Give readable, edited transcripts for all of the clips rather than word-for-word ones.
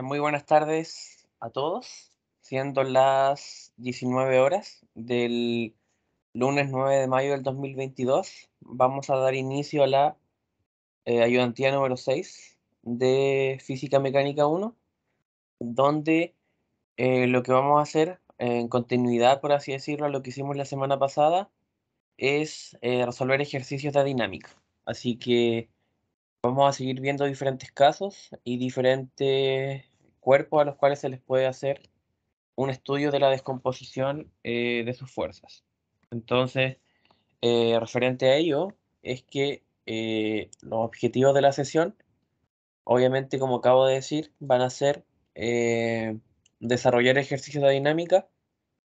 Muy buenas tardes a todos, siendo las 19 horas del lunes 9 de mayo del 2022. Vamos a dar inicio a la ayudantía número 6 de Física Mecánica 1, donde lo que vamos a hacer en continuidad, por así decirlo, a lo que hicimos la semana pasada, es resolver ejercicios de dinámica. Así que vamos a seguir viendo diferentes casos y diferentes cuerpos a los cuales se les puede hacer un estudio de la descomposición de sus fuerzas. Entonces, referente a ello, es que los objetivos de la sesión, obviamente, como acabo de decir, van a ser eh, desarrollar ejercicios de dinámica,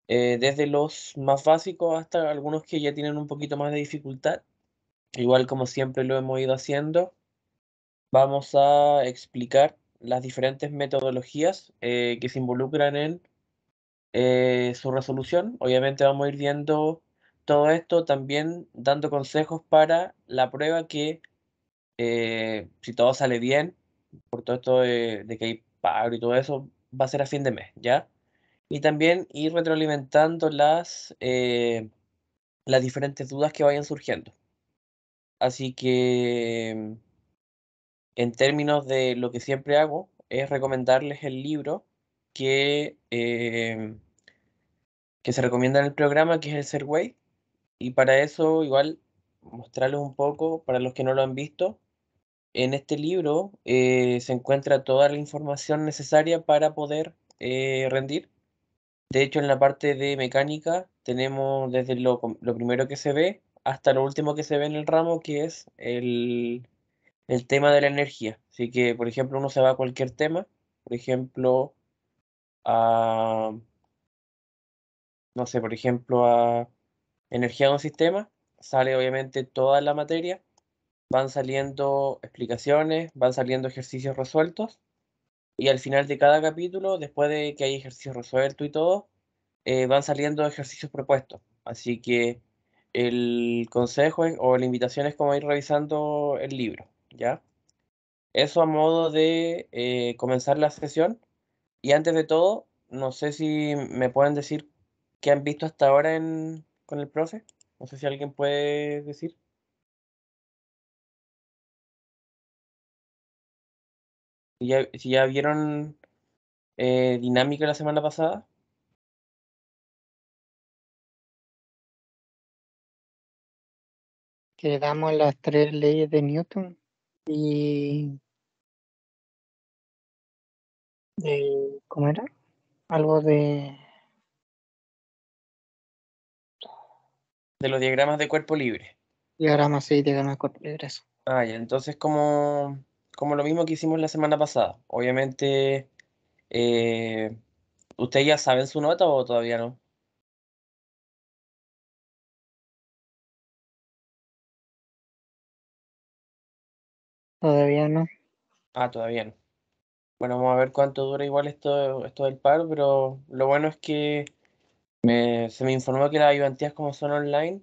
desde los más básicos hasta algunos que ya tienen un poquito más de dificultad. Igual como siempre lo hemos ido haciendo, vamos a explicar las diferentes metodologías que se involucran en su resolución. Obviamente vamos a ir viendo todo esto, también dando consejos para la prueba que, si todo sale bien, por todo esto de que hay paro y todo eso, va a ser a fin de mes, ¿ya? Y también ir retroalimentando las diferentes dudas que vayan surgiendo. Así que, en términos de lo que siempre hago, es recomendarles el libro que, que se recomienda en el programa, que es el Serway. Y para eso, igual, mostrarles un poco, para los que no lo han visto, en este libro se encuentra toda la información necesaria para poder rendir. De hecho, en la parte de mecánica tenemos desde lo primero que se ve hasta lo último que se ve en el ramo, que es el tema de la energía. Así que, por ejemplo, uno se va a cualquier tema, por ejemplo, a, no sé, por ejemplo, a energía de un sistema, sale obviamente toda la materia, van saliendo explicaciones, van saliendo ejercicios resueltos, y al final de cada capítulo, después de que hay ejercicios resueltos y todo, van saliendo ejercicios propuestos. Así que el consejo o la invitación es como ir revisando el libro, ¿ya? Eso a modo de comenzar la sesión. Y antes de todo, no sé si me pueden decir qué han visto hasta ahora con el profe. No sé si alguien puede decir. Si ya vieron dinámica la semana pasada. Que damos las tres leyes de Newton y ¿cómo era? Algo de De los diagramas de cuerpo libre. diagrama 6, diagrama de corto eso. Ah, ya, entonces como lo mismo que hicimos la semana pasada. Obviamente, eh, ¿ustedes ya saben su nota o todavía no? Todavía no. Ah, todavía no. Bueno, vamos a ver cuánto dura igual esto del paro, pero lo bueno es que se me informó que las ayudantías, como son online,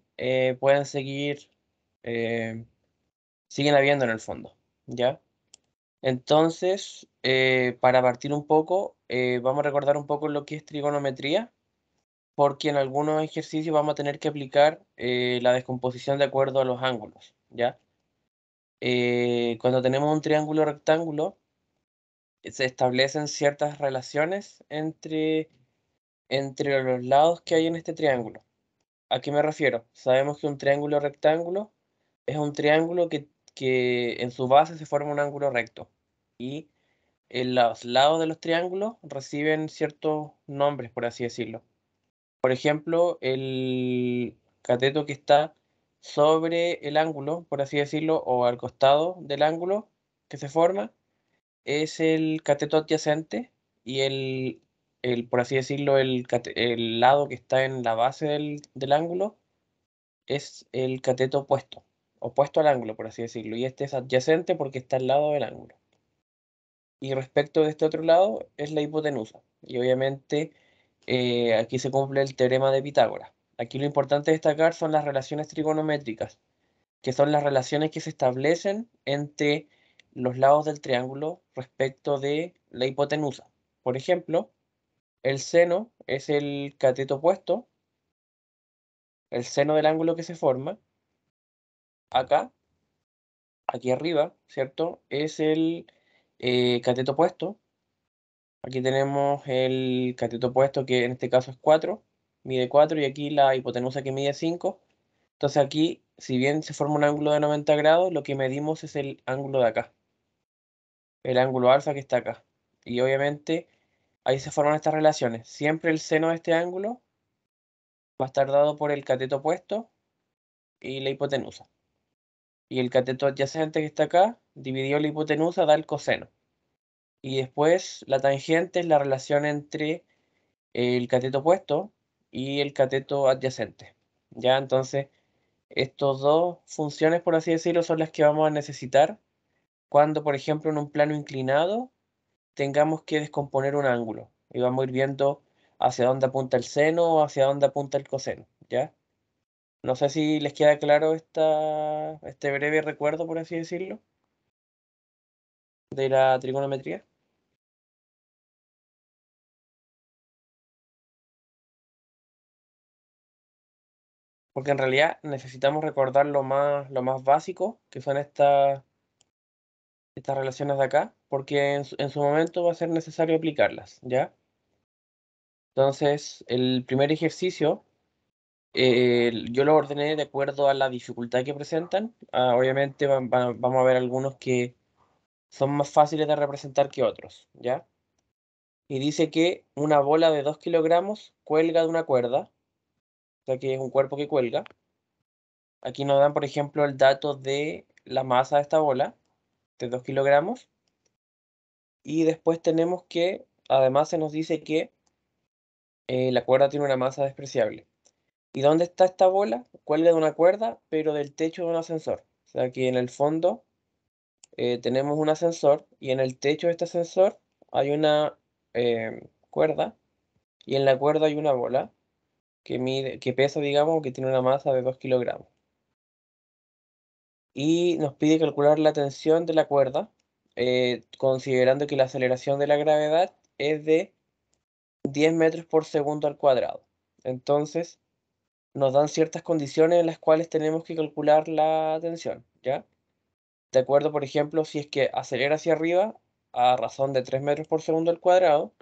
pueden eh, siguen habiendo en el fondo, ¿ya? Entonces, para partir un poco, vamos a recordar un poco lo que es trigonometría, porque en algunos ejercicios vamos a tener que aplicar la descomposición de acuerdo a los ángulos, ¿ya? Cuando tenemos un triángulo rectángulo, se establecen ciertas relaciones entre los lados que hay en este triángulo. ¿A qué me refiero? Sabemos que un triángulo rectángulo es un triángulo que en su base se forma un ángulo recto. Y en los lados de los triángulos reciben ciertos nombres, por así decirlo. Por ejemplo, el cateto que está sobre el ángulo, por así decirlo, o al costado del ángulo que se forma, es el cateto adyacente, y por así decirlo, el lado que está en la base del ángulo es el cateto opuesto al ángulo, por así decirlo, y este es adyacente porque está al lado del ángulo. Y respecto de este otro lado es la hipotenusa. Y obviamente aquí se cumple el teorema de Pitágoras. Aquí lo importante destacar son las relaciones trigonométricas, que son las relaciones que se establecen entre los lados del triángulo respecto de la hipotenusa. Por ejemplo, el seno es el cateto opuesto, el seno del ángulo que se forma acá, aquí arriba, ¿cierto? Es el cateto opuesto. Aquí tenemos el cateto opuesto que en este caso es 4, mide 4 y aquí la hipotenusa que mide 5. Entonces aquí, si bien se forma un ángulo de 90 grados, lo que medimos es el ángulo de acá, el ángulo alfa que está acá. Y obviamente ahí se forman estas relaciones. Siempre el seno de este ángulo va a estar dado por el cateto opuesto y la hipotenusa. Y el cateto adyacente que está acá, dividido la hipotenusa, da el coseno. Y después la tangente es la relación entre el cateto opuesto y el cateto adyacente. Ya, entonces, estos dos funciones, por así decirlo, son las que vamos a necesitar cuando, por ejemplo, en un plano inclinado tengamos que descomponer un ángulo. Y vamos a ir viendo hacia dónde apunta el seno o hacia dónde apunta el coseno. ¿Ya? No sé si les queda claro este breve recuerdo, por así decirlo, de la trigonometría. Porque en realidad necesitamos recordar lo más básico, que son estas relaciones de acá, porque en su momento va a ser necesario aplicarlas, ¿ya? Entonces, el primer ejercicio, yo lo ordené de acuerdo a la dificultad que presentan. Obviamente vamos a ver algunos que son más fáciles de representar que otros, ¿ya? Y dice que una bola de 2 kilogramos cuelga de una cuerda, o sea que es un cuerpo que cuelga. Aquí nos dan, por ejemplo, el dato de la masa de esta bola, de 2 kilogramos. Y después tenemos que, además se nos dice que la cuerda tiene una masa despreciable. ¿Y dónde está esta bola? Cuelga de una cuerda, pero del techo de un ascensor. O sea que en el fondo tenemos un ascensor y en el techo de este ascensor hay una cuerda y en la cuerda hay una bola que pesa, digamos, que tiene una masa de 2 kilogramos. Y nos pide calcular la tensión de la cuerda, considerando que la aceleración de la gravedad es de 10 metros por segundo al cuadrado. Entonces, nos dan ciertas condiciones en las cuales tenemos que calcular la tensión, ¿ya? De acuerdo, por ejemplo, si es que acelera hacia arriba a razón de 3 metros por segundo al cuadrado,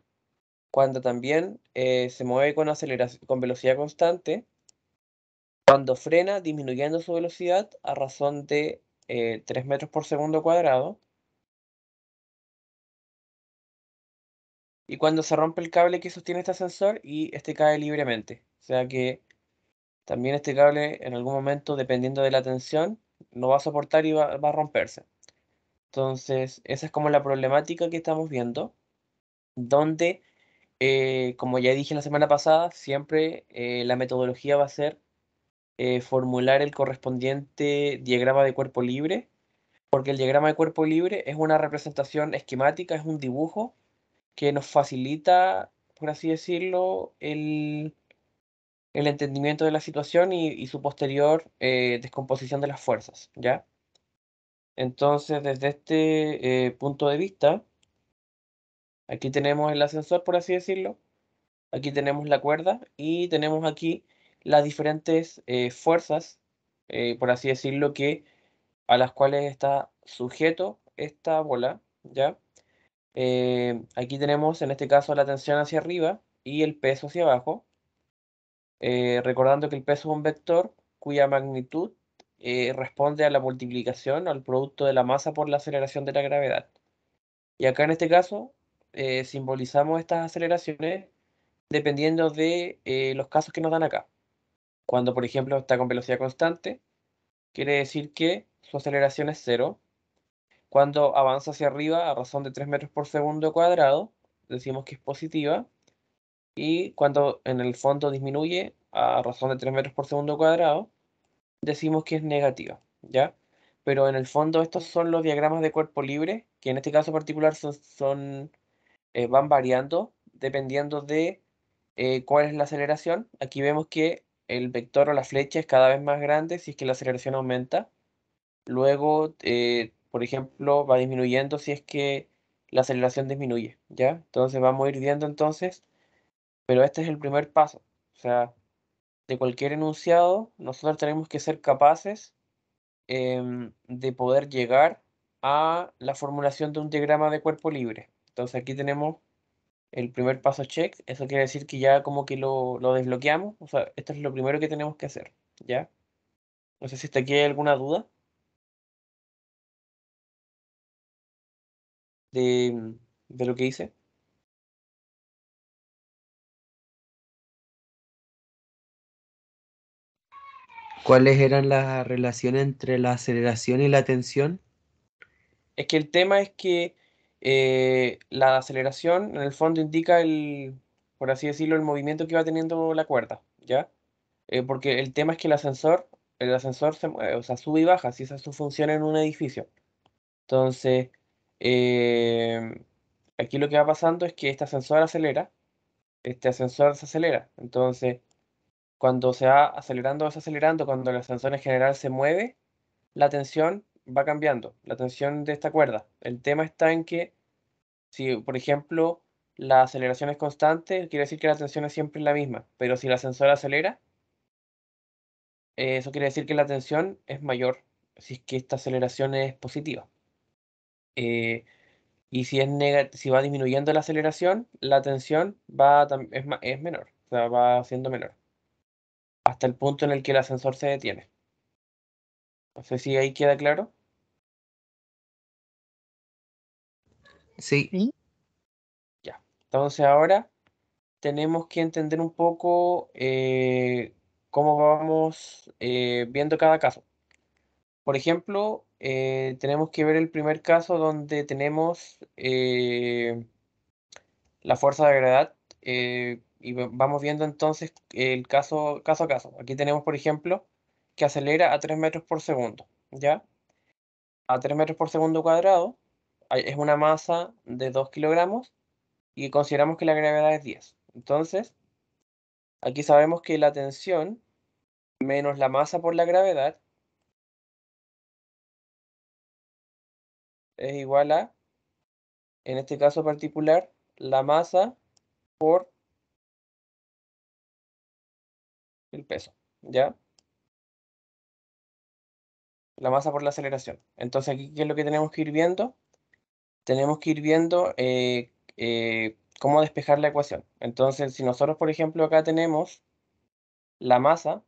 cuando también se mueve con velocidad constante, cuando frena disminuyendo su velocidad a razón de 3 metros por segundo cuadrado, y cuando se rompe el cable que sostiene este ascensor y este cae libremente. O sea que también este cable en algún momento, dependiendo de la tensión, no va a soportar y va a romperse. Entonces, esa es como la problemática que estamos viendo, donde, como ya dije la semana pasada, siempre la metodología va a ser formular el correspondiente diagrama de cuerpo libre, porque el diagrama de cuerpo libre es una representación esquemática, es un dibujo que nos facilita, por así decirlo, el entendimiento de la situación y su posterior descomposición de las fuerzas, ¿ya? Entonces, desde este punto de vista, aquí tenemos el ascensor, por así decirlo, aquí tenemos la cuerda y tenemos aquí las diferentes fuerzas, por así decirlo, a las cuales está sujeto esta bola, ¿ya? Aquí tenemos en este caso la tensión hacia arriba y el peso hacia abajo. Recordando que el peso es un vector cuya magnitud responde a la multiplicación, al producto de la masa por la aceleración de la gravedad. Y acá en este caso simbolizamos estas aceleraciones dependiendo de los casos que nos dan acá. Cuando, por ejemplo, está con velocidad constante, quiere decir que su aceleración es cero. Cuando avanza hacia arriba a razón de 3 metros por segundo cuadrado, decimos que es positiva. Y cuando en el fondo disminuye a razón de 3 metros por segundo cuadrado, decimos que es negativa, ¿ya? Pero en el fondo estos son los diagramas de cuerpo libre, que en este caso particular van variando dependiendo de cuál es la aceleración. Aquí vemos que el vector o la flecha es cada vez más grande si es que la aceleración aumenta. Luego por ejemplo, va disminuyendo si es que la aceleración disminuye, ¿ya? Entonces vamos a ir viendo entonces, pero este es el primer paso. O sea, de cualquier enunciado, nosotros tenemos que ser capaces de poder llegar a la formulación de un diagrama de cuerpo libre. Entonces aquí tenemos el primer paso check, eso quiere decir que ya como que lo desbloqueamos, o sea, esto es lo primero que tenemos que hacer, ¿ya? No sé si hasta aquí hay alguna duda de lo que hice. ¿Cuáles eran las relaciones entre la aceleración y la tensión? Es que el tema es que la aceleración en el fondo indica por así decirlo, el movimiento que va teniendo la cuerda, ¿ya? Porque el tema es que el ascensor o sea, sube y baja, si esa es su función en un edificio. Entonces, eh, aquí lo que va pasando es que este ascensor acelera, este ascensor se acelera. Entonces, cuando se va acelerando o desacelerando, cuando el ascensor en general se mueve, la tensión va cambiando, la tensión de esta cuerda. El tema está en que si, por ejemplo, la aceleración es constante, quiere decir que la tensión es siempre la misma, pero si el ascensor acelera, eso quiere decir que la tensión es mayor, si es que esta aceleración es positiva. Eh, y si va disminuyendo la aceleración, la tensión es menor, o sea, va siendo menor, hasta el punto en el que el ascensor se detiene. No sé si ahí queda claro. Sí, Sí, Ya. Entonces ahora tenemos que entender un poco cómo vamos viendo cada caso. Por ejemplo, tenemos que ver el primer caso donde tenemos la fuerza de gravedad y vamos viendo entonces el caso a caso. Aquí tenemos, por ejemplo, que acelera a 3 metros por segundo, ¿ya? A 3 metros por segundo cuadrado es una masa de 2 kilogramos y consideramos que la gravedad es 10. Entonces, aquí sabemos que la tensión menos la masa por la gravedad es igual a, en este caso particular, la masa por el peso, ¿ya? La masa por la aceleración. Entonces aquí, ¿qué es lo que tenemos que ir viendo? Tenemos que ir viendo cómo despejar la ecuación. Entonces, si nosotros, por ejemplo, acá tenemos la masa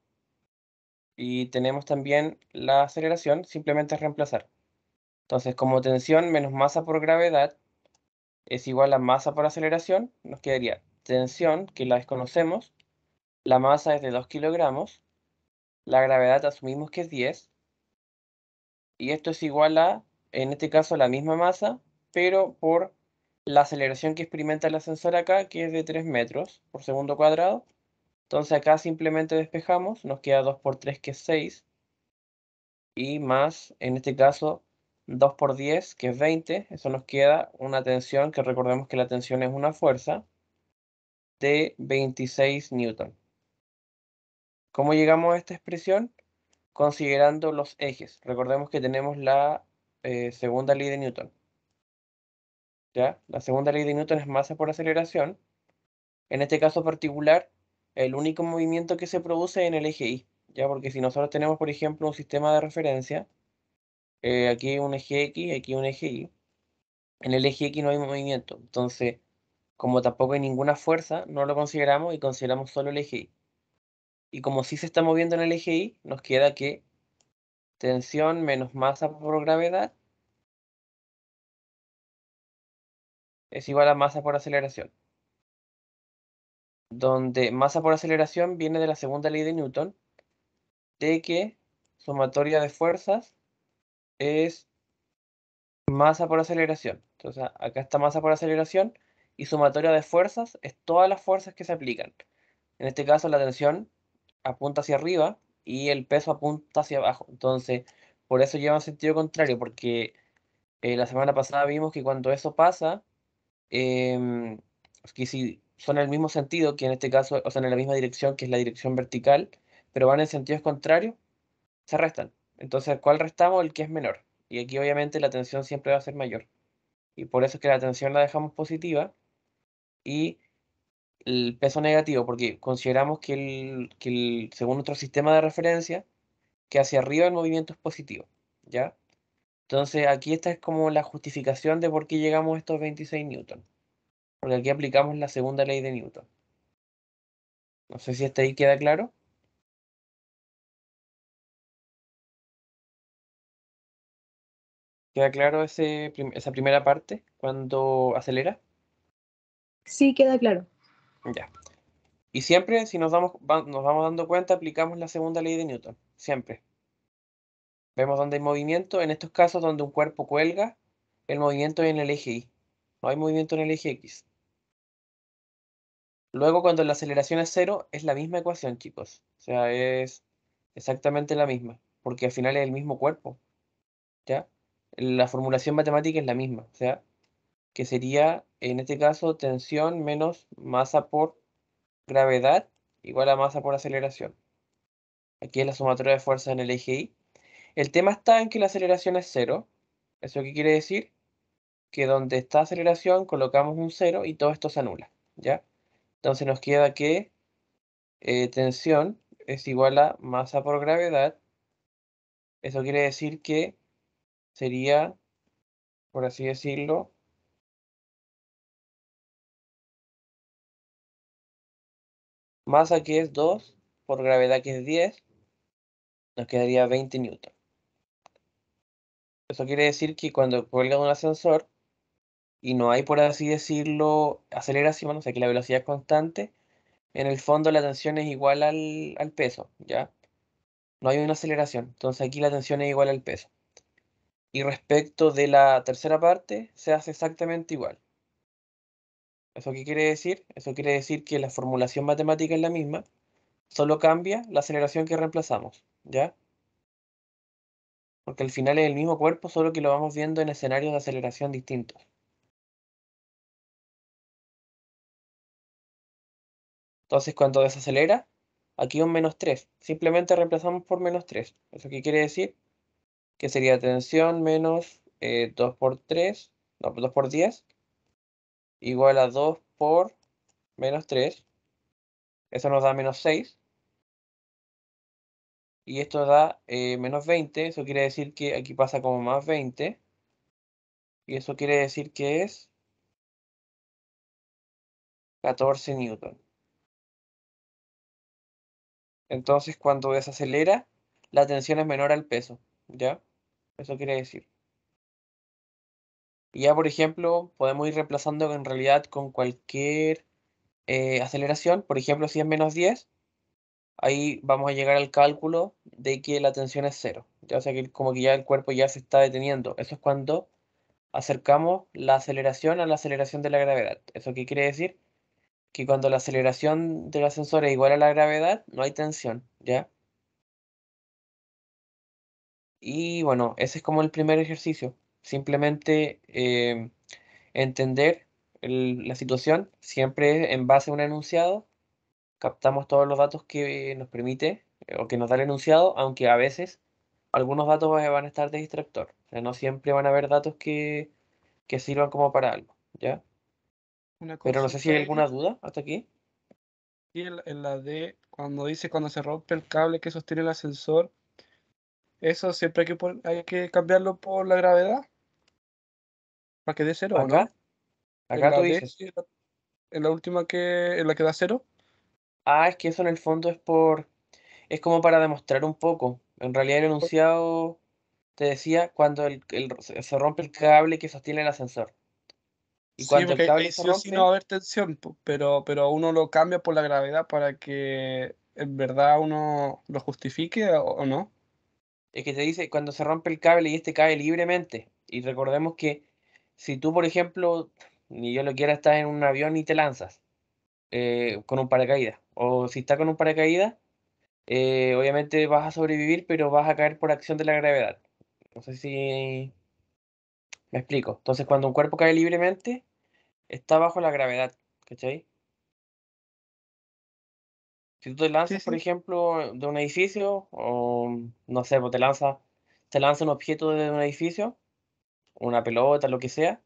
y tenemos también la aceleración, simplemente es reemplazar. Entonces, como tensión menos masa por gravedad es igual a masa por aceleración, nos quedaría tensión, que la desconocemos, la masa es de 2 kilogramos, la gravedad asumimos que es 10, y esto es igual a, en este caso, la misma masa, pero por la aceleración que experimenta el ascensor acá, que es de 3 metros por segundo cuadrado. Entonces acá simplemente despejamos, nos queda 2 por 3 que es 6, y más, en este caso, 2 por 10 que es 20, eso nos queda una tensión, que recordemos que la tensión es una fuerza, de 26 newton. ¿Cómo llegamos a esta expresión? Considerando los ejes. Recordemos que tenemos la segunda ley de Newton, ¿ya? La segunda ley de Newton es masa por aceleración. En este caso particular, el único movimiento que se produce es en el eje Y, ¿ya? Porque si nosotros tenemos, por ejemplo, un sistema de referencia, aquí hay un eje X, aquí un eje Y, en el eje X no hay movimiento. Entonces, como tampoco hay ninguna fuerza, no lo consideramos y consideramos solo el eje Y. Y como sí se está moviendo en el eje Y, nos queda que tensión menos masa por gravedad es igual a masa por aceleración, donde masa por aceleración viene de la segunda ley de Newton, de que sumatoria de fuerzas es masa por aceleración. Entonces acá está masa por aceleración y sumatoria de fuerzas es todas las fuerzas que se aplican. En este caso la tensión apunta hacia arriba y el peso apunta hacia abajo. Entonces, por eso lleva un sentido contrario, porque la semana pasada vimos que cuando eso pasa, em, que si son en el mismo sentido, que en este caso, o sea, en la misma dirección, que es la dirección vertical, pero van en sentidos contrarios, se restan. Entonces, ¿cuál restamos? El que es menor. Y aquí obviamente la tensión siempre va a ser mayor. Y por eso es que la tensión la dejamos positiva y el peso negativo, porque consideramos según nuestro sistema de referencia, que hacia arriba el movimiento es positivo, ¿ya? Entonces aquí esta es como la justificación de por qué llegamos a estos 26 newton, porque aquí aplicamos la segunda ley de Newton. No sé si hasta ahí queda claro. ¿Queda claro esa primera parte cuando acelera? Sí, queda claro. Ya. Y siempre, si nos nos vamos dando cuenta, aplicamos la segunda ley de Newton. Siempre. Vemos donde hay movimiento. En estos casos, donde un cuerpo cuelga, el movimiento es en el eje Y. No hay movimiento en el eje X. Luego, cuando la aceleración es cero, es la misma ecuación, chicos. O sea, es exactamente la misma. Porque al final es el mismo cuerpo. ¿Ya? La formulación matemática es la misma. O sea, que sería, en este caso, tensión menos masa por gravedad igual a masa por aceleración. Aquí es la sumatoria de fuerzas en el eje Y. El tema está en que la aceleración es cero. ¿Eso qué quiere decir? Que donde está aceleración colocamos un cero y todo esto se anula, ¿ya? Entonces nos queda que tensión es igual a masa por gravedad. Eso quiere decir que sería, por así decirlo, masa que es 2 por gravedad que es 10, nos quedaría 20 newton. Eso quiere decir que cuando cuelga un ascensor y no hay, por así decirlo, aceleración, o sea que la velocidad es constante, en el fondo la tensión es igual al peso, ¿ya? No hay una aceleración, entonces aquí la tensión es igual al peso. Y respecto de la tercera parte, se hace exactamente igual. ¿Eso qué quiere decir? Eso quiere decir que la formulación matemática es la misma, solo cambia la aceleración que reemplazamos, ¿ya? Porque al final es el mismo cuerpo, solo que lo vamos viendo en escenarios de aceleración distintos. Entonces, cuando desacelera, aquí un menos 3. Simplemente reemplazamos por menos 3. ¿Eso qué quiere decir? Que sería tensión menos 2 por 3, no, 2 por 10, igual a 2 por menos 3. Eso nos da menos 6. Y esto da menos 20. Eso quiere decir que aquí pasa como más 20. Y eso quiere decir que es 14 newton. Entonces, cuando desacelera, la tensión es menor al peso, ¿ya? Eso quiere decir. Y ya, por ejemplo, podemos ir reemplazando en realidad con cualquier aceleración. Por ejemplo, si es menos 10, ahí vamos a llegar al cálculo de que la tensión es cero. Ya, o sea, que como que ya el cuerpo ya se está deteniendo. Eso es cuando acercamos la aceleración a la aceleración de la gravedad. ¿Eso qué quiere decir? Que cuando la aceleración del ascensor es igual a la gravedad, no hay tensión, ¿ya? Y bueno, ese es como el primer ejercicio. Simplemente entender la situación, siempre en base a un enunciado, captamos todos los datos que nos permite o que nos da el enunciado, aunque a veces algunos datos van a estar de distractor. O sea, no siempre van a haber datos que sirvan como para algo, ¿ya? Una Pero no sé si consulta hay ahí. alguna duda hasta aquí. Y en la D, cuando dice cuando se rompe el cable que sostiene el ascensor, eso siempre hay que cambiarlo por la gravedad para que dé cero, ¿o Acá, no? En acá tú la D, dices, en la última en la que da cero. es que eso en el fondo es como para demostrar un poco. En realidad el enunciado te decía cuando se rompe el cable que sostiene el ascensor. Y Sí, cuando el porque ahí cable se sí o sí no va rompe, a haber tensión, pero uno lo cambia por la gravedad para que en verdad uno lo justifique o no. es que te dice cuando se rompe el cable y este cae libremente. Y recordemos que si tú, por ejemplo, ni yo lo quiera, estás en un avión y te lanzas con un paracaídas. O si estás con un paracaídas, obviamente vas a sobrevivir, pero vas a caer por acción de la gravedad. No sé si me explico. Entonces, cuando un cuerpo cae libremente, está bajo la gravedad. ¿Cachai? Si tú te Sí, lanzas, por sí. ejemplo, de un edificio, o no sé, pues te lanzas se lanza un objeto de un edificio, una pelota, lo que sea,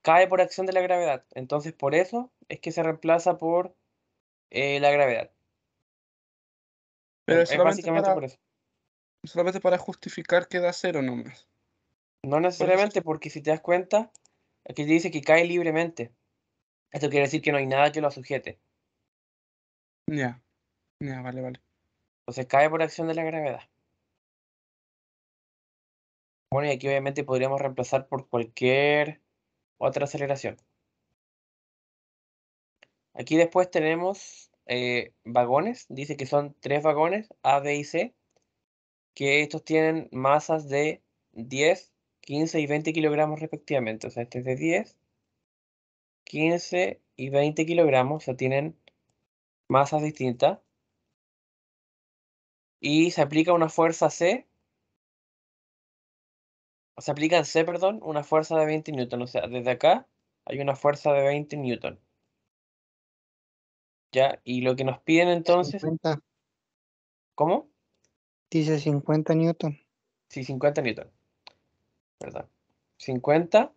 cae por acción de la gravedad. Entonces, por eso es que se reemplaza por la gravedad. Pero es Es básicamente por eso. solamente para justificar que da cero nomás. No Por eso necesariamente, porque si te das cuenta, aquí dice que cae libremente. Esto quiere decir que no hay nada que lo sujete. Ya, ya, vale, vale. Entonces cae por acción de la gravedad. Bueno, y aquí obviamente podríamos reemplazar por cualquier otra aceleración. Aquí después tenemos vagones. Dice que son 3 vagones, A, B y C, que estos tienen masas de 10, 15 y 20 kilogramos respectivamente. O sea, este es de 10, 15 y 20 kilogramos, o sea, tienen masas distintas. Y se aplica una fuerza C, o se aplica en C, perdón, una fuerza de 20 newton. O sea, desde acá hay una fuerza de 20 newton. ¿Ya? Y lo que nos piden entonces, 50, ¿cómo? dice 50 newton. Sí, 50 newton, ¿verdad? 50.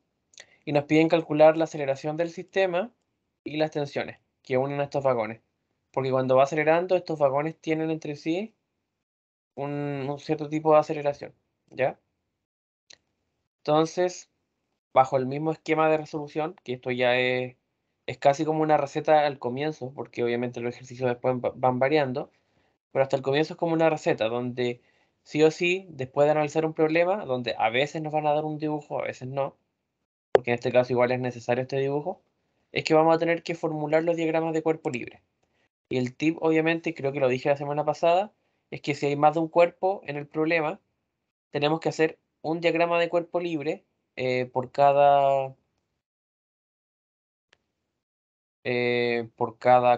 Y nos piden calcular la aceleración del sistema y las tensiones que unen a estos vagones. Porque cuando va acelerando, estos vagones tienen entre sí un cierto tipo de aceleración, ¿ya? Entonces, bajo el mismo esquema de resolución, que esto ya es casi como una receta al comienzo, porque obviamente los ejercicios después van variando, pero hasta el comienzo es como una receta donde sí o sí, después de analizar un problema, donde a veces nos van a dar un dibujo, a veces no, porque en este caso igual es necesario este dibujo, es que vamos a tener que formular los diagramas de cuerpo libre. Y el tip, obviamente, creo que lo dije la semana pasada, es que si hay más de un cuerpo en el problema, tenemos que hacer un diagrama de cuerpo libre por cada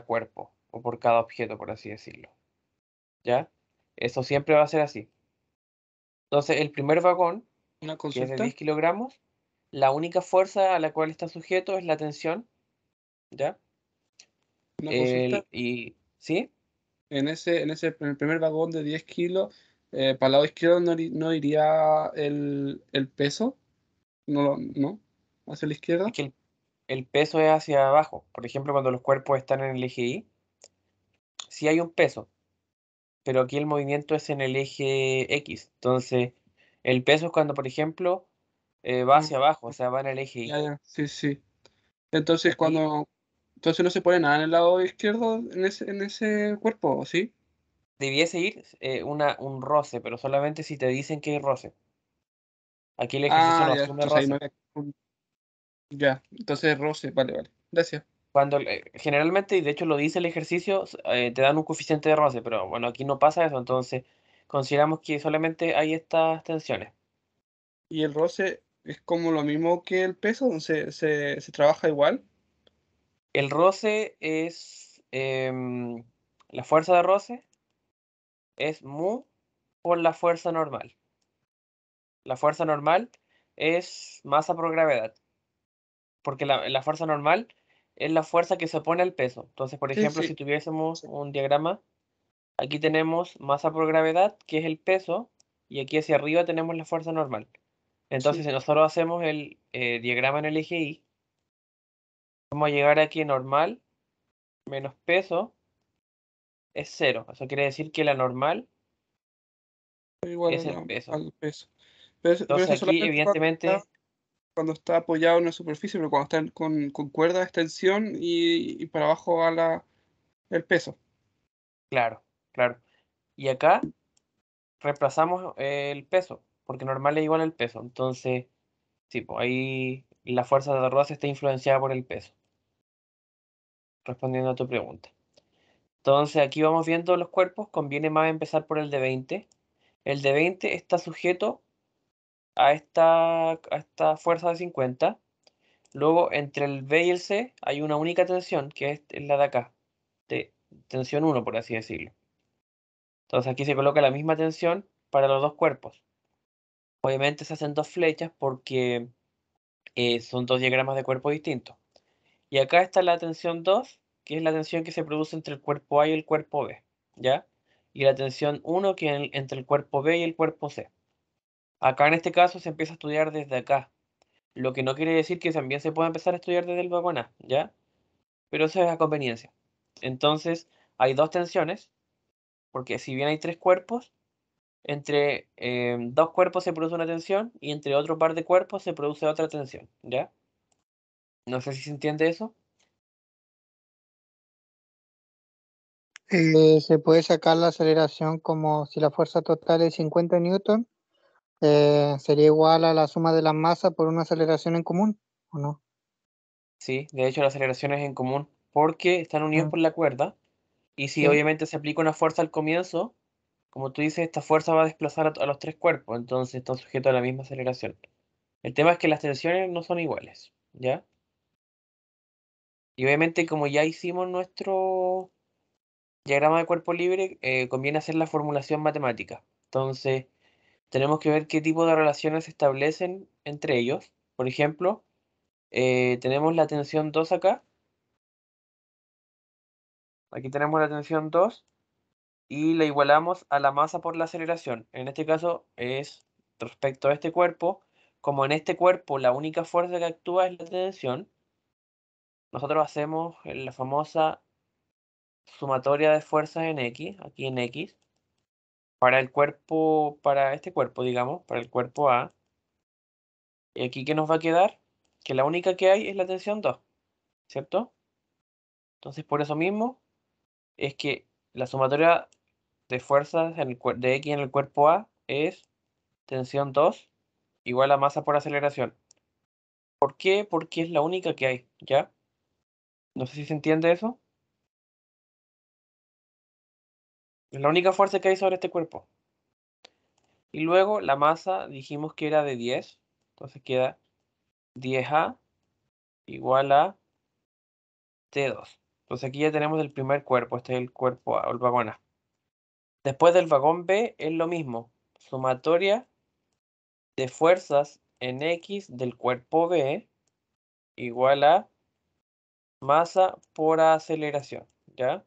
cuerpo o por cada objeto, por así decirlo. ¿Ya? Eso siempre va a ser así. Entonces, el primer vagón, Una que es de consulta, 10 kilogramos, la única fuerza a la cual está sujeto es la tensión, ¿ya? una consulta. ¿Sí? En en el primer vagón de 10 kilos, para el lado izquierdo no iría el peso, no, hacia la Es izquierda. que el peso es hacia abajo. Por ejemplo, cuando los cuerpos están en el eje Y, sí hay un peso, pero aquí el movimiento es en el eje X. Entonces, el peso es cuando, por ejemplo, va Mm, hacia abajo, o sea, va en el eje Y. ya, ya, sí, sí. Y Entonces, aquí entonces no se pone nada en el lado izquierdo en ese cuerpo, ¿o sí? debiese ir un roce, pero solamente si te dicen que hay roce. Aquí el ejercicio Ah, no ya, asume entonces ahí no roce. había. Ya, entonces roce, vale, vale. Gracias. Cuando generalmente, y de hecho lo dice el ejercicio, te dan un coeficiente de roce, pero bueno, aquí no pasa eso, entonces consideramos que solamente hay estas tensiones. ¿Y el roce es como lo mismo que el peso? ¿Se trabaja igual? El roce es, la fuerza de roce es mu por la fuerza normal. La fuerza normal es masa por gravedad, porque la fuerza normal es la fuerza que se opone al peso. Entonces, por Sí, ejemplo, sí. si tuviésemos Sí. un diagrama, aquí tenemos masa por gravedad, que es el peso, y aquí hacia arriba tenemos la fuerza normal. Entonces, Sí. si nosotros hacemos el diagrama en el eje Y, vamos a llegar aquí normal menos peso es cero. Eso quiere decir que la normal Igual es el peso. al peso. Pero Entonces eso aquí, solamente evidentemente, cuando está apoyado en la superficie, pero cuando está con cuerda es tensión y para abajo va el peso. claro, claro. Y acá reemplazamos el peso, porque normal es igual al peso. Entonces, sí, pues ahí la fuerza de roce está influenciada por el peso, respondiendo a tu pregunta. Entonces aquí vamos viendo los cuerpos, conviene más empezar por el de 20. El de 20 está sujeto a esta fuerza de 50. Luego, entre el B y el C hay una única tensión, que es la de acá, de tensión 1, por así decirlo. Entonces aquí se coloca la misma tensión para los dos cuerpos. Obviamente se hacen dos flechas porque son dos diagramas de cuerpo distintos. Y acá está la tensión 2, que es la tensión que se produce entre el cuerpo A y el cuerpo B, ¿ya? Y la tensión 1, que es entre el cuerpo B y el cuerpo C. Acá en este caso se empieza a estudiar desde acá, lo que no quiere decir que también se pueda empezar a estudiar desde el vagón A, ¿ya? Pero eso es a conveniencia. Entonces, hay dos tensiones, porque si bien hay tres cuerpos, entre dos cuerpos se produce una tensión y entre otro par de cuerpos se produce otra tensión, ¿ya? No sé si se entiende eso. Se puede sacar la aceleración como si la fuerza total es 50 newton, sería igual a la suma de las masas por una aceleración en común, ¿o no? Sí, de hecho la aceleración es en común porque están unidos Mm, por la cuerda y si sí. obviamente se aplica una fuerza al comienzo, como tú dices, esta fuerza va a desplazar a los tres cuerpos, entonces están sujetos a la misma aceleración. El tema es que las tensiones no son iguales, ¿ya? Y obviamente como ya hicimos nuestro diagrama de cuerpo libre, conviene hacer la formulación matemática. Entonces, tenemos que ver qué tipo de relaciones se establecen entre ellos. Por ejemplo, tenemos la tensión 2 acá. Aquí tenemos la tensión 2 y la igualamos a la masa por la aceleración. En este caso es respecto a este cuerpo. Como en este cuerpo la única fuerza que actúa es la tensión, nosotros hacemos la famosa sumatoria de fuerzas en X, aquí en X, para el cuerpo, para este cuerpo, digamos, para el cuerpo A. Y aquí, ¿qué nos va a quedar? Que la única que hay es la tensión 2, ¿cierto? Entonces, por eso mismo, es que la sumatoria de fuerzas de X en el cuerpo A es tensión 2 igual a masa por aceleración. ¿Por qué? Porque es la única que hay, ¿ya? No sé si se entiende eso. Es la única fuerza que hay sobre este cuerpo. Y luego la masa dijimos que era de 10, entonces queda 10A igual a T2. Entonces aquí ya tenemos el primer cuerpo, este es el cuerpo A, o el vagón A. Después del vagón B es lo mismo, sumatoria de fuerzas en X del cuerpo B igual a masa por aceleración, ¿ya?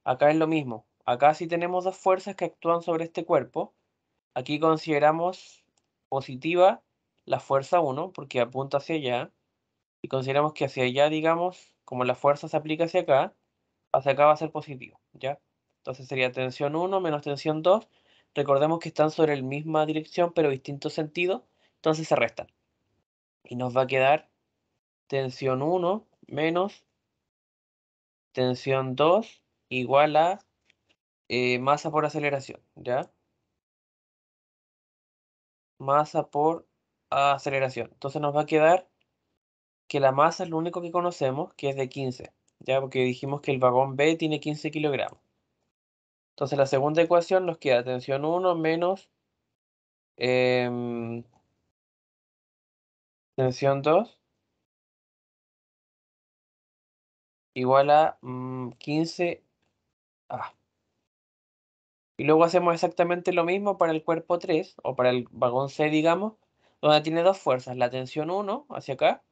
Acá es lo mismo, acá sí tenemos dos fuerzas que actúan sobre este cuerpo. Aquí consideramos positiva la fuerza 1 porque apunta hacia allá y consideramos que hacia allá, digamos, como la fuerza se aplica hacia acá va a ser positivo, ¿ya? Entonces sería tensión 1 menos tensión 2. Recordemos que están sobre la misma dirección pero distinto sentido, entonces se restan. Y nos va a quedar tensión 1 menos tensión 2 igual a masa por aceleración, ¿ya? Masa por aceleración. Entonces nos va a quedar que la masa es lo único que conocemos, que es de 15, ¿ya? Porque dijimos que el vagón B tiene 15 kilogramos. Entonces la segunda ecuación nos queda tensión 1 menos em, tensión 2 igual a 15A. Y luego hacemos exactamente lo mismo para el cuerpo 3 o para el vagón C, digamos, donde tiene dos fuerzas, la tensión 1 hacia acá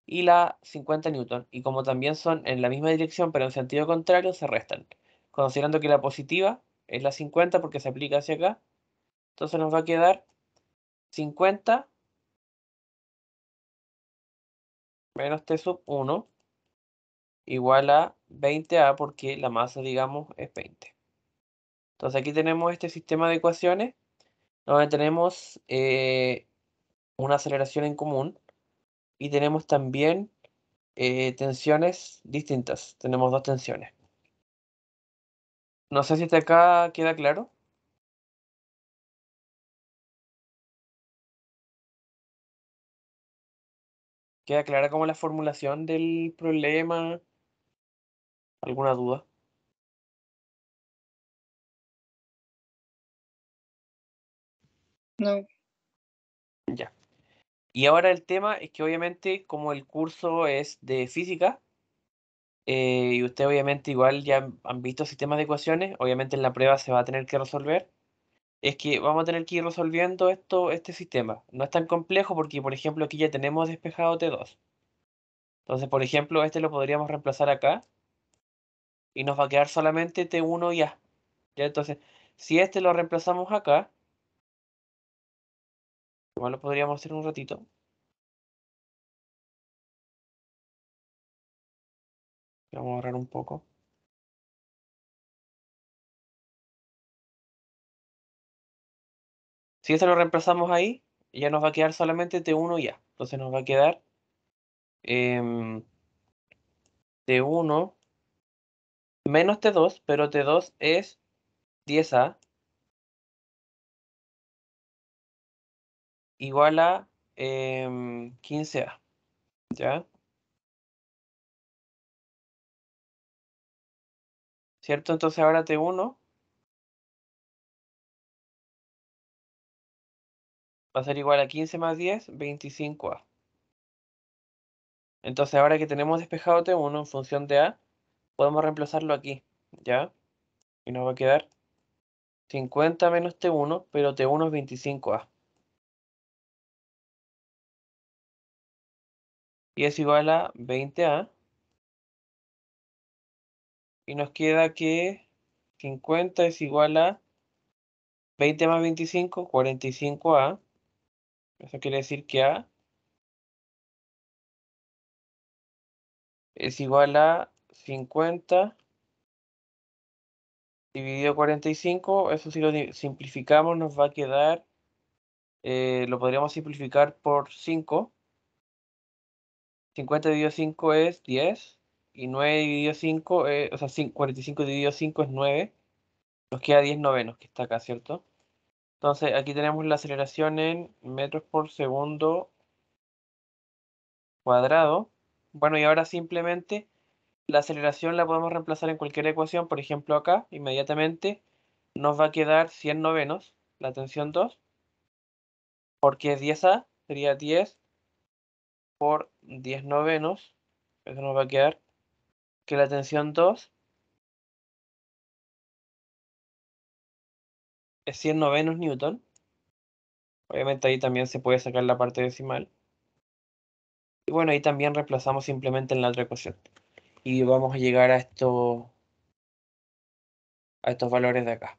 y la 50 newton. Y como también son en la misma dirección pero en sentido contrario, se restan. Considerando que la positiva es la 50 porque se aplica hacia acá, entonces nos va a quedar 50 menos T sub 1 igual a 20A porque la masa, digamos, es 20. Entonces aquí tenemos este sistema de ecuaciones donde tenemos una aceleración en común y tenemos también tensiones distintas. Tenemos dos tensiones. No sé si hasta acá queda claro. ¿Queda clara como la formulación del problema? ¿Alguna duda? No, Ya. Y ahora el tema es que obviamente como el curso es de física, y ustedes obviamente igual ya han visto sistemas de ecuaciones, obviamente en la prueba se va a tener que resolver, es que vamos a tener que ir resolviendo este sistema. No es tan complejo porque, por ejemplo, aquí ya tenemos despejado T2. Entonces, por ejemplo, este lo podríamos reemplazar acá y nos va a quedar solamente T1 y A. ¿Ya? Entonces, si este lo reemplazamos acá, Igual lo podríamos hacer un ratito. Vamos a ahorrar un poco. Si eso lo reemplazamos ahí, ya nos va a quedar solamente T1 ya. Entonces nos va a quedar T1 menos T2, pero T2 es 10A igual a 15A. ¿Ya? ¿Cierto? Entonces ahora T1 va a ser igual a 15 más 10, 25A. Entonces ahora que tenemos despejado T1 en función de A, podemos reemplazarlo aquí. ¿Ya? Y nos va a quedar 50 menos T1, pero T1 es 25A. Y es igual a 20A. Y nos queda que 50 es igual a 20 más 25, 45A. Eso quiere decir que A es igual a 50 dividido 45. Eso si lo simplificamos nos va a quedar, lo podríamos simplificar por 5. 50 dividido 5 es 10. Y 9 dividido 5, o sea, 45 dividido 5 es 9. Nos queda 10 novenos, que está acá, ¿cierto? Entonces aquí tenemos la aceleración en metros por segundo cuadrado. Bueno, y ahora simplemente la aceleración la podemos reemplazar en cualquier ecuación. Por ejemplo, acá, inmediatamente, nos va a quedar 100 novenos, la tensión 2, porque es 10A, sería 10 por 10 novenos. Eso nos va a quedar que la tensión 2 es 100 novenos newton. Obviamente ahí también se puede sacar la parte decimal. Y bueno, ahí también reemplazamos simplemente en la otra ecuación. Y vamos a llegar a estos valores de acá.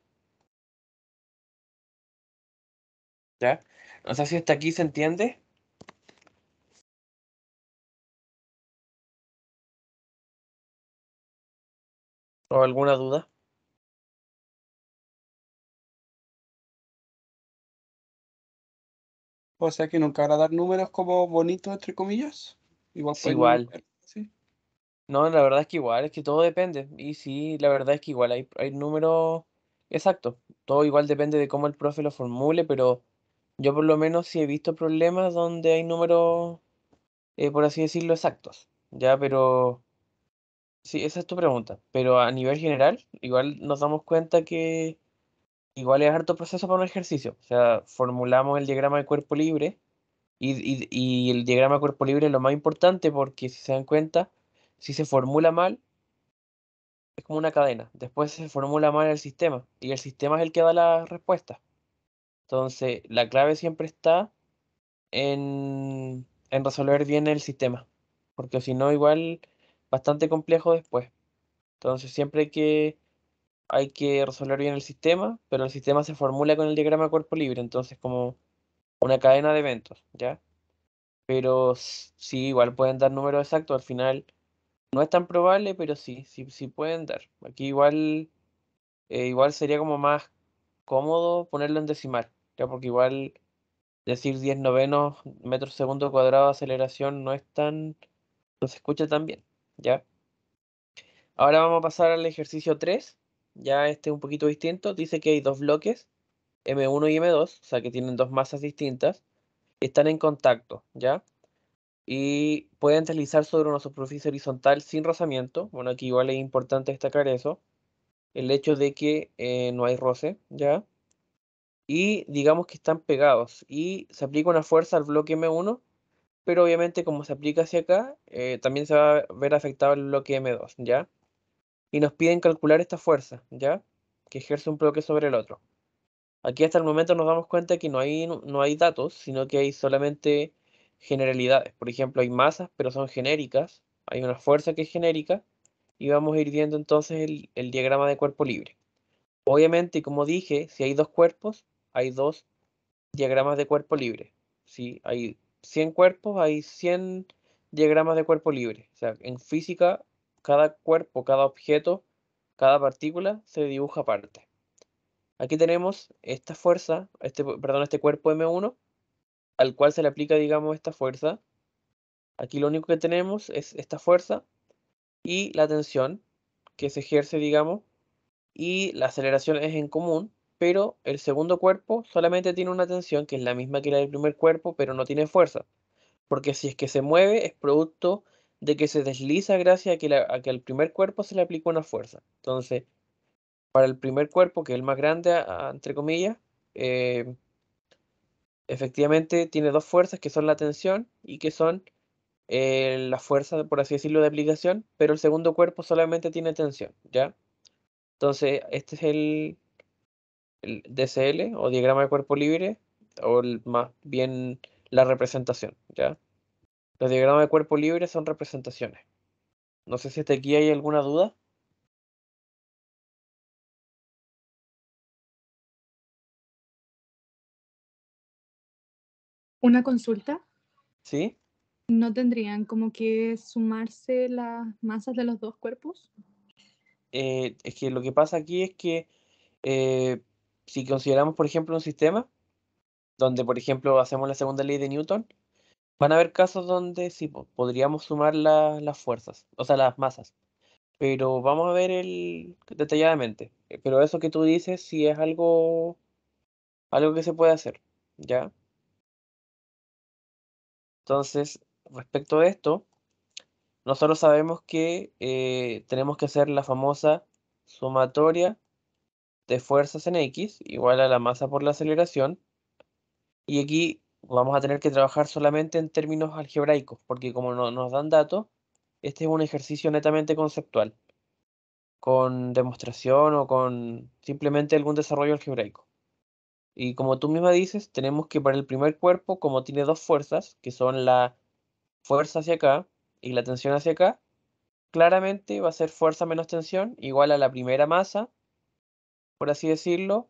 ¿Ya? No sé si hasta aquí se entiende. ¿O alguna duda? O sea que nunca van a dar números como bonitos, entre comillas. Igual Sí, pueden igual. ver, sí. No, la verdad es que igual, es que todo depende. Y sí, la verdad es que igual hay números exactos. Todo igual depende de cómo el profe lo formule, pero yo por lo menos sí he visto problemas donde hay números, por así decirlo, exactos. Ya, pero sí, esa es tu pregunta. Pero a nivel general, igual nos damos cuenta que igual es harto proceso para un ejercicio. O sea, formulamos el diagrama de cuerpo libre y el diagrama de cuerpo libre es lo más importante porque si se dan cuenta, si se formula mal, es como una cadena. Después se formula mal el sistema y el sistema es el que da la respuesta. Entonces, la clave siempre está en resolver bien el sistema, porque si no, igual bastante complejo después. Entonces, siempre hay que resolver bien el sistema, pero el sistema se formula con el diagrama de cuerpo libre, entonces como una cadena de eventos, ¿ya? Pero sí, igual pueden dar números exactos, al final no es tan probable, pero sí, sí, sí pueden dar. Aquí igual sería como más cómodo ponerlo en decimal, ya porque igual decir 10 novenos metros segundo cuadrado de aceleración no se escucha tan bien, ¿ya? Ahora vamos a pasar al ejercicio 3, ya este es un poquito distinto, dice que hay dos bloques, M1 y M2, o sea que tienen dos masas distintas, están en contacto, ¿ya? Y pueden deslizar sobre una superficie horizontal sin rozamiento, bueno, aquí igual es importante destacar eso, el hecho de que no hay roce, ¿ya? Y digamos que están pegados y se aplica una fuerza al bloque M1, pero obviamente como se aplica hacia acá, también se va a ver afectado el bloque M2, ¿ya? Y nos piden calcular esta fuerza, ¿ya? Que ejerce un bloque sobre el otro. Aquí hasta el momento nos damos cuenta que no hay datos, sino que hay solamente generalidades. Por ejemplo, hay masas, pero son genéricas. Hay una fuerza que es genérica y vamos a ir viendo entonces el diagrama de cuerpo libre. Obviamente, como dije, si hay dos cuerpos, hay dos diagramas de cuerpo libre. Si hay 100 cuerpos, hay 100 diagramas de cuerpo libre. O sea, en física, cada cuerpo, cada objeto, cada partícula se dibuja aparte. Aquí tenemos esta fuerza, este cuerpo M1, al cual se le aplica, digamos, esta fuerza. Aquí lo único que tenemos es esta fuerza y la tensión que se ejerce, digamos, y la aceleración es en común, pero el segundo cuerpo solamente tiene una tensión que es la misma que la del primer cuerpo, pero no tiene fuerza. Porque si es que se mueve es producto de que se desliza gracias a que al primer cuerpo se le aplica una fuerza. Entonces, para el primer cuerpo, que es el más grande, entre comillas, eh, efectivamente tiene dos fuerzas que son la tensión y que son la fuerza, por así decirlo, de aplicación, pero el segundo cuerpo solamente tiene tensión, ¿ya? Entonces, este es el DCL o diagrama de cuerpo libre, o más bien la representación, ¿ya? Los diagramas de cuerpo libre son representaciones. No sé si hasta aquí hay alguna duda. Una consulta. ¿Sí? ¿No tendrían como que sumarse las masas de los dos cuerpos? Es que lo que pasa aquí es que eh, si consideramos, por ejemplo, un sistema donde, por ejemplo, hacemos la segunda ley de Newton, van a haber casos donde sí podríamos sumar las fuerzas, o sea, las masas. Pero vamos a ver detalladamente. Pero eso que tú dices sí es algo que se puede hacer, ¿ya? Entonces, respecto a esto, nosotros sabemos que tenemos que hacer la famosa sumatoria de fuerzas en X igual a la masa por la aceleración. Y aquí vamos a tener que trabajar solamente en términos algebraicos, porque como no nos dan datos, este es un ejercicio netamente conceptual, con demostración o con simplemente algún desarrollo algebraico. Y como tú misma dices, tenemos que para el primer cuerpo, como tiene dos fuerzas, que son la fuerza hacia acá y la tensión hacia acá, claramente va a ser fuerza menos tensión igual a la primera masa, por así decirlo,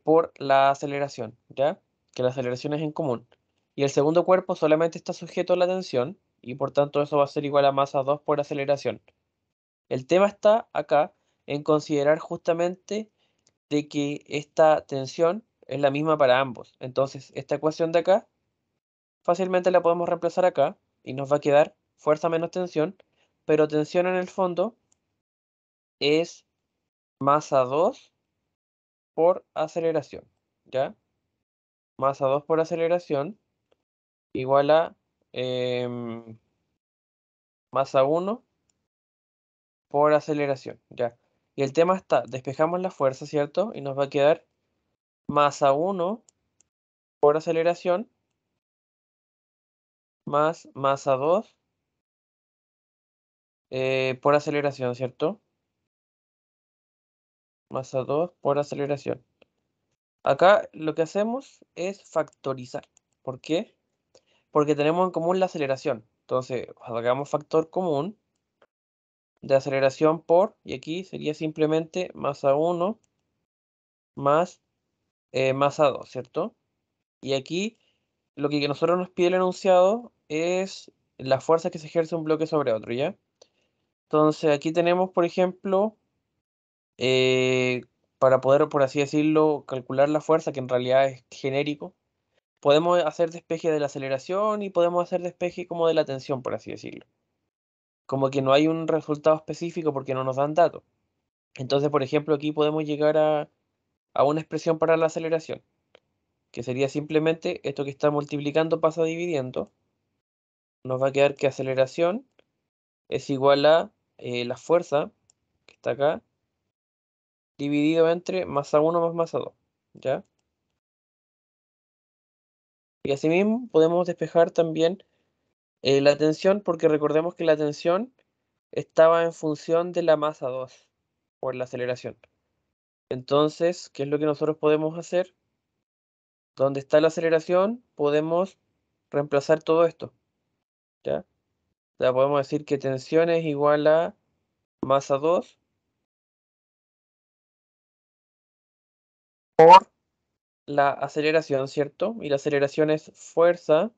por la aceleración, ¿ya? Que la aceleración es en común. Y el segundo cuerpo solamente está sujeto a la tensión y por tanto eso va a ser igual a masa 2 por aceleración. El tema está acá en considerar justamente de que esta tensión es la misma para ambos. Entonces, esta ecuación de acá fácilmente la podemos reemplazar acá y nos va a quedar fuerza menos tensión, pero tensión en el fondo es masa 2 por aceleración, ¿ya? Masa 2 por aceleración igual a masa 1 por aceleración, ¿ya? Y el tema está, despejamos la fuerza, ¿cierto? Y nos va a quedar masa 1 por aceleración más masa 2 por aceleración, ¿cierto? Masa 2 por aceleración. Acá lo que hacemos es factorizar. ¿Por qué? Porque tenemos en común la aceleración. Entonces, hagamos factor común de aceleración por, y aquí sería simplemente masa 1 más masa 2, ¿cierto? Y aquí lo que nosotros nos pide el enunciado es la fuerza que se ejerce un bloque sobre otro, ¿ya? Entonces aquí tenemos, por ejemplo, eh, para poder, por así decirlo, calcular la fuerza, que en realidad es genérico, podemos hacer despeje de la aceleración y podemos hacer despeje como de la tensión, por así decirlo. Como que no hay un resultado específico porque no nos dan datos. Entonces, por ejemplo, aquí podemos llegar a una expresión para la aceleración, que sería simplemente esto que está multiplicando pasa dividiendo. Nos va a quedar que aceleración es igual a la fuerza, que está acá, dividido entre masa 1 más masa 2, ¿ya? Y asimismo podemos despejar también la tensión, porque recordemos que la tensión estaba en función de la masa 2 por la aceleración. Entonces, ¿qué es lo que nosotros podemos hacer? Donde está la aceleración, podemos reemplazar todo esto, ¿ya? O sea, podemos decir que tensión es igual a masa 2 por la aceleración, ¿cierto? Y la aceleración es fuerza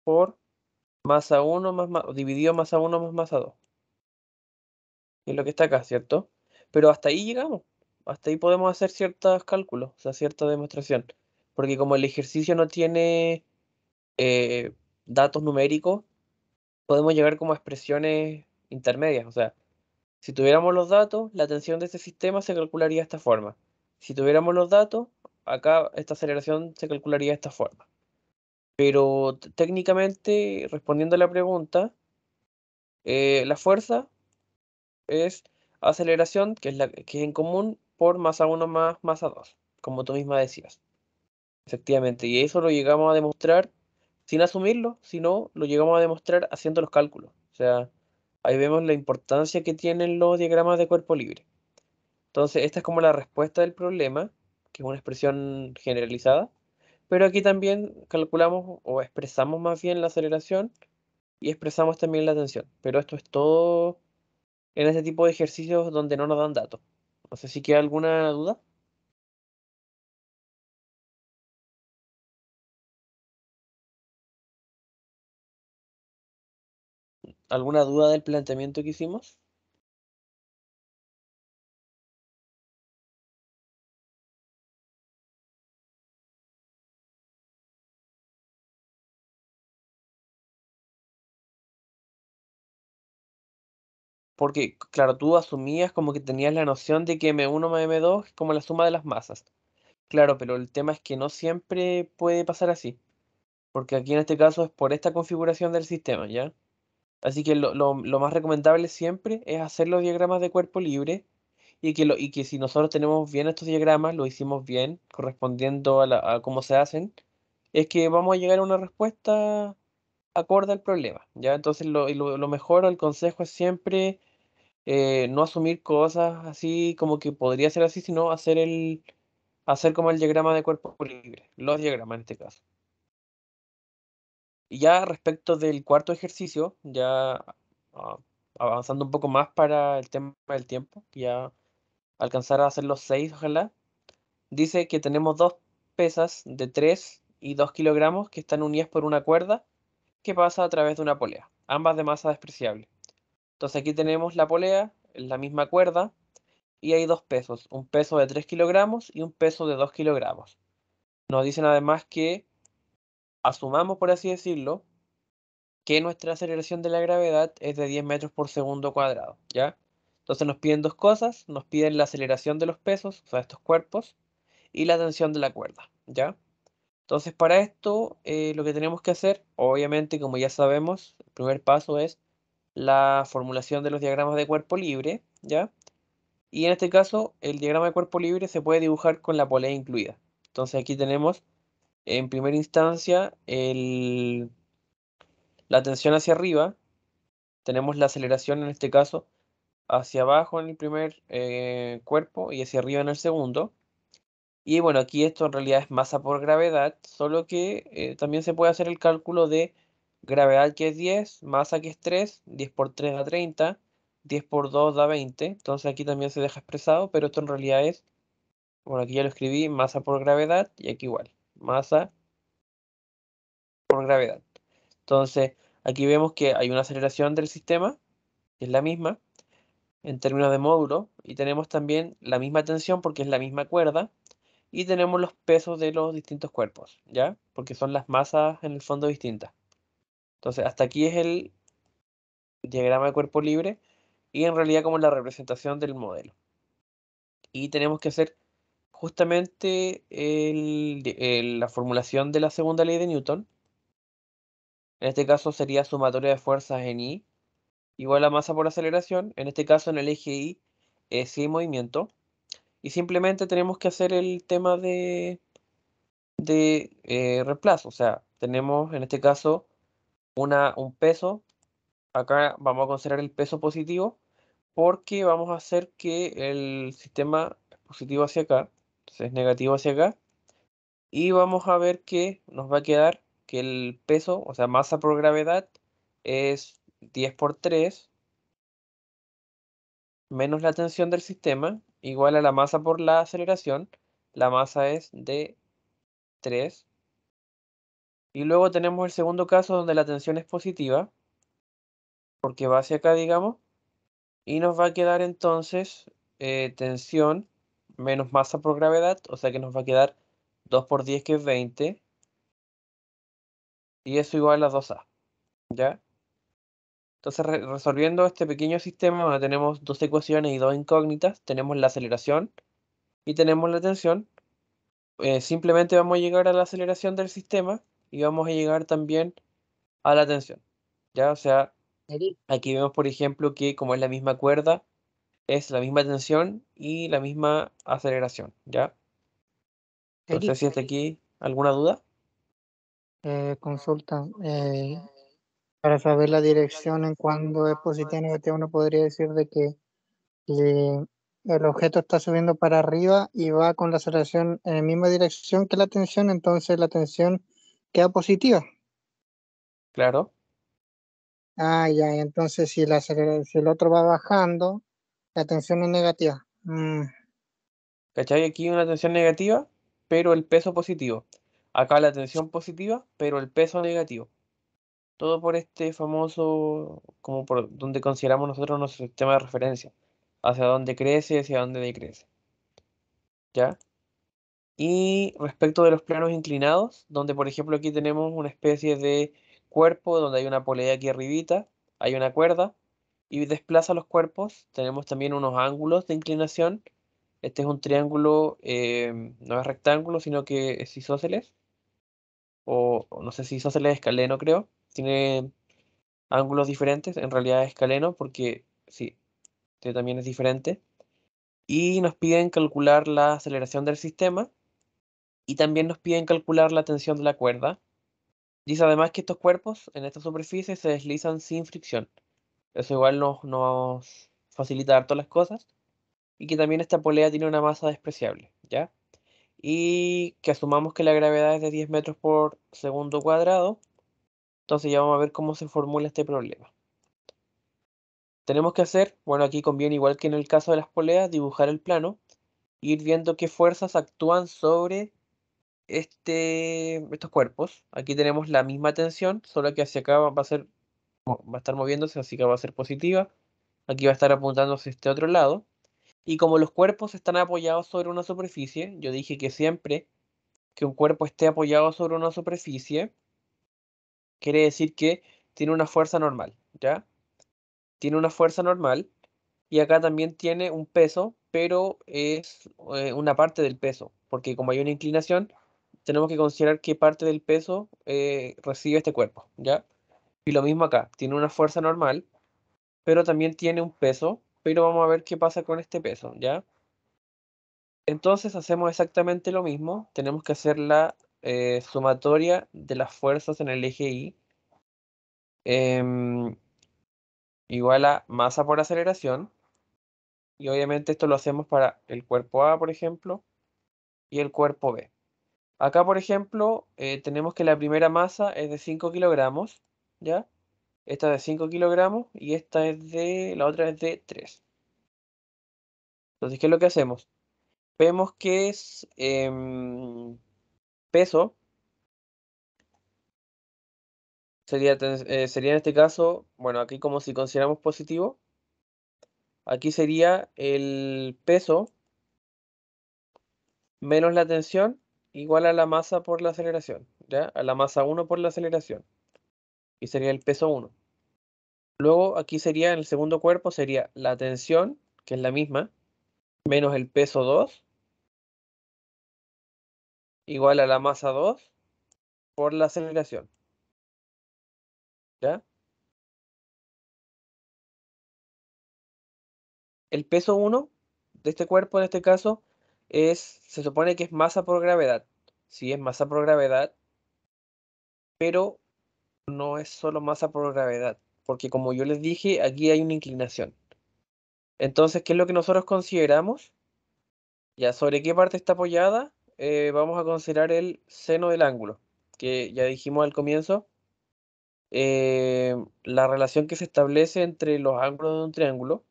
por masa 1 dividido masa 1 más masa 2. Es lo que está acá, ¿cierto? Pero hasta ahí llegamos. Hasta ahí podemos hacer ciertos cálculos, o sea, cierta demostración. Porque como el ejercicio no tiene datos numéricos, podemos llegar como a expresiones intermedias. O sea, si tuviéramos los datos, la tensión de este sistema se calcularía de esta forma. Si tuviéramos los datos, acá esta aceleración se calcularía de esta forma. Pero técnicamente, respondiendo a la pregunta, la fuerza es aceleración, que es en común, por masa 1 más masa 2, como tú misma decías. Efectivamente, y eso lo llegamos a demostrar sin asumirlo, sino lo llegamos a demostrar haciendo los cálculos. O sea, ahí vemos la importancia que tienen los diagramas de cuerpo libre. Entonces, esta es como la respuesta del problema, que es una expresión generalizada, pero aquí también calculamos o expresamos más bien la aceleración y expresamos también la tensión. Pero esto es todo en este tipo de ejercicios donde no nos dan datos. No sé si queda alguna duda. ¿Alguna duda del planteamiento que hicimos? Porque, claro, tú asumías como que tenías la noción de que M1 más M2 es como la suma de las masas. Claro, pero el tema es que no siempre puede pasar así. Porque aquí en este caso es por esta configuración del sistema, ¿ya? Así que lo más recomendable siempre es hacer los diagramas de cuerpo libre y que si nosotros tenemos bien estos diagramas, lo hicimos bien, correspondiendo a cómo se hacen, es que vamos a llegar a una respuesta acorde al problema, ¿ya? Entonces lo mejor o el consejo es siempre no asumir cosas así como que podría ser así, sino hacer como el diagrama de cuerpo libre, los diagramas en este caso. Y ya respecto del cuarto ejercicio, ya ah, avanzando un poco más para el tema del tiempo, ya alcanzar a hacer los 6, ojalá, dice que tenemos dos pesas de 3 y 2 kilogramos que están unidas por una cuerda que pasa a través de una polea, ambas de masa despreciable. Entonces aquí tenemos la polea, la misma cuerda, y hay dos pesos, un peso de 3 kilogramos y un peso de 2 kilogramos. Nos dicen además que asumamos, por así decirlo, que nuestra aceleración de la gravedad es de 10 metros por segundo cuadrado, ¿ya? Entonces nos piden dos cosas, nos piden la aceleración de los pesos, o sea, estos cuerpos, y la tensión de la cuerda, ¿ya? Entonces para esto lo que tenemos que hacer, obviamente como ya sabemos, el primer paso es la formulación de los diagramas de cuerpo libre, ¿ya? Y en este caso el diagrama de cuerpo libre se puede dibujar con la polea incluida. Entonces aquí tenemos en primera instancia la tensión hacia arriba, tenemos la aceleración en este caso hacia abajo en el primer cuerpo y hacia arriba en el segundo. Y bueno, aquí esto en realidad es masa por gravedad, solo que también se puede hacer el cálculo de gravedad que es 10, masa que es 3, 10 por 3 da 30, 10 por 2 da 20, entonces aquí también se deja expresado, pero esto en realidad es, bueno, aquí ya lo escribí, masa por gravedad y aquí igual, masa por gravedad. Entonces, aquí vemos que hay una aceleración del sistema, que es la misma, en términos de módulo, y tenemos también la misma tensión porque es la misma cuerda, y tenemos los pesos de los distintos cuerpos, ¿ya? Porque son las masas en el fondo distintas. Entonces, hasta aquí es el diagrama de cuerpo libre y en realidad como la representación del modelo. Y tenemos que hacer justamente la formulación de la segunda ley de Newton. En este caso sería sumatoria de fuerzas en I igual a masa por aceleración. En este caso en el eje Y sí hay movimiento. Y simplemente tenemos que hacer el tema de reemplazo. O sea, tenemos en este caso un peso. Acá vamos a considerar el peso positivo porque vamos a hacer que el sistema es positivo hacia acá, entonces es negativo hacia acá. Y vamos a ver que nos va a quedar que el peso, o sea, masa por gravedad, es 10 por 3 menos la tensión del sistema, igual a la masa por la aceleración, la masa es de 3. Y luego tenemos el segundo caso donde la tensión es positiva, porque va hacia acá, digamos, y nos va a quedar entonces tensión menos masa por gravedad, o sea que nos va a quedar 2 por 10, que es 20, y eso igual a 2A, ¿ya? Entonces, resolviendo este pequeño sistema donde tenemos dos ecuaciones y dos incógnitas, tenemos la aceleración y tenemos la tensión. Simplemente vamos a llegar a la aceleración del sistema y vamos a llegar también a la tensión, ¿ya? O sea, Eric, aquí vemos, por ejemplo, que como es la misma cuerda, es la misma tensión y la misma aceleración, ¿ya? Entonces, si hasta aquí, ¿alguna duda? consulta. Para saber la dirección en cuando es positiva o negativa, uno podría decir de que eh, el objeto está subiendo para arriba y va con la aceleración en la misma dirección que la tensión, entonces la tensión queda positiva. Claro. Ah, ya, entonces si el otro va bajando, la tensión es negativa. ¿Cachai? Aquí una tensión negativa, pero el peso positivo. Acá la tensión positiva, pero el peso negativo. Todo por este famoso, como por donde consideramos nosotros nuestro sistema de referencia. Hacia dónde crece, hacia dónde decrece. ¿Ya? Y respecto de los planos inclinados, donde por ejemplo aquí tenemos una especie de cuerpo donde hay una polea aquí arribita, hay una cuerda y desplaza los cuerpos, tenemos también unos ángulos de inclinación. Este es un triángulo, no es rectángulo, sino que es isósceles, o no sé si isósceles es escaleno, creo. Tiene ángulos diferentes, en realidad es escaleno porque sí, este también es diferente. Y nos piden calcular la aceleración del sistema y también nos piden calcular la tensión de la cuerda. Dice además que estos cuerpos en esta superficie se deslizan sin fricción. Eso igual nos facilita harto las cosas. Y que también esta polea tiene una masa despreciable, ¿ya? Y que asumamos que la gravedad es de 10 metros por segundo cuadrado. Entonces ya vamos a ver cómo se formula este problema. Tenemos que hacer, bueno, aquí conviene igual que en el caso de las poleas, dibujar el plano, e ir viendo qué fuerzas actúan sobre estos cuerpos. Aquí tenemos la misma tensión, solo que hacia acá va a estar moviéndose, así que va a ser positiva. Aquí va a estar apuntando hacia este otro lado. Y como los cuerpos están apoyados sobre una superficie, yo dije que siempre que un cuerpo esté apoyado sobre una superficie, quiere decir que tiene una fuerza normal, ¿ya? Tiene una fuerza normal y acá también tiene un peso, pero es una parte del peso, porque como hay una inclinación, tenemos que considerar qué parte del peso recibe este cuerpo, ¿ya? Y lo mismo acá, tiene una fuerza normal, pero también tiene un peso, pero vamos a ver qué pasa con este peso, ¿ya? Entonces hacemos exactamente lo mismo, tenemos que hacer la sumatoria de las fuerzas en el eje Y, em, igual a masa por aceleración, y obviamente esto lo hacemos para el cuerpo A, por ejemplo, y el cuerpo B. Acá, por ejemplo, tenemos que la primera masa es de 5 kilogramos, ¿ya? Esta es de 5 kilogramos y la otra es de 3. Entonces, ¿qué es lo que hacemos? Vemos que es peso, sería en este caso, bueno, aquí como si consideramos positivo, aquí sería el peso menos la tensión igual a la masa por la aceleración, ¿ya? A la masa 1 por la aceleración, y sería el peso 1. Luego aquí sería, en el segundo cuerpo, sería la tensión, que es la misma, menos el peso 2, igual a la masa 2 por la aceleración, ¿ya? El peso 1 de este cuerpo, en este caso, se supone que es masa por gravedad. Sí, es masa por gravedad, pero no es solo masa por gravedad, porque como yo les dije, aquí hay una inclinación. Entonces, ¿qué es lo que nosotros consideramos? Ya, ¿sobre qué parte está apoyada? Vamos a considerar el seno del ángulo, que ya dijimos al comienzo, la relación que se establece entre los ángulos de un triángulo.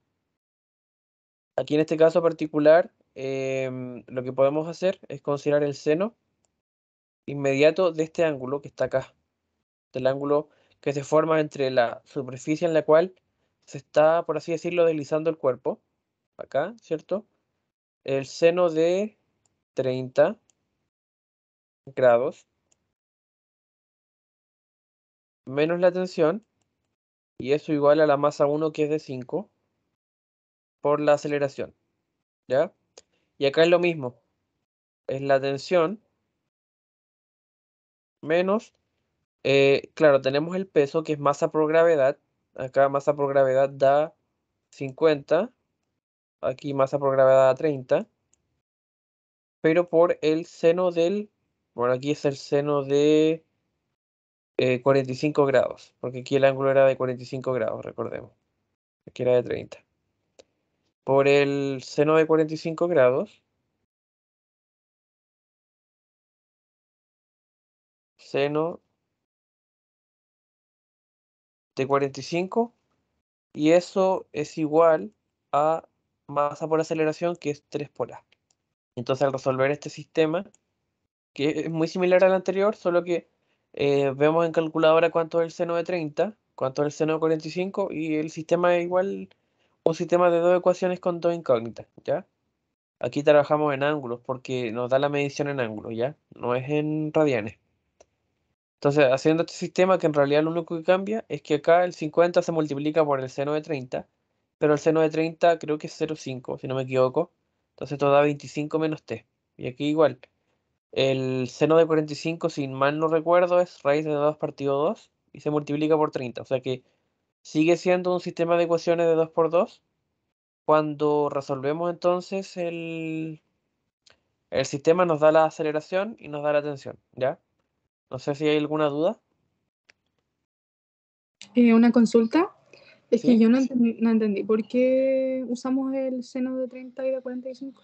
Aquí en este caso particular, lo que podemos hacer es considerar el seno inmediato de este ángulo que está acá, del ángulo que se forma entre la superficie en la cual se está, por así decirlo, deslizando el cuerpo, acá, ¿cierto? El seno de 30 grados menos la tensión, y eso igual a la masa 1 que es de 5 por la aceleración, ¿ya? Y acá es lo mismo, es la tensión menos, claro, tenemos el peso que es masa por gravedad, acá masa por gravedad da 50, aquí masa por gravedad da 30, pero por el seno del, bueno, aquí es el seno de 45 grados, porque aquí el ángulo era de 45 grados, recordemos, aquí era de 30. Por el seno de 45 grados, seno de 45, y eso es igual a masa por aceleración, que es 3 por A. Entonces, al resolver este sistema, que es muy similar al anterior, solo que vemos en calculadora cuánto es el seno de 30, cuánto es el seno de 45, y el sistema es igual un sistema de dos ecuaciones con dos incógnitas, ¿ya? Aquí trabajamos en ángulos porque nos da la medición en ángulos, ¿ya? No es en radianes. Entonces, haciendo este sistema, que en realidad lo único que cambia es que acá el 50 se multiplica por el seno de 30, pero el seno de 30 creo que es 0,5, si no me equivoco. Entonces esto da 25 menos t. Y aquí igual, el seno de 45, si mal no recuerdo, es raíz de 2 partido 2 y se multiplica por 30. O sea que sigue siendo un sistema de ecuaciones de 2 por 2 cuando resolvemos entonces el sistema nos da la aceleración y nos da la tensión, ¿ya? No sé si hay alguna duda. Una consulta. Es que ¿Sí? yo no entendí. ¿Por qué usamos el seno de 30 y de 45?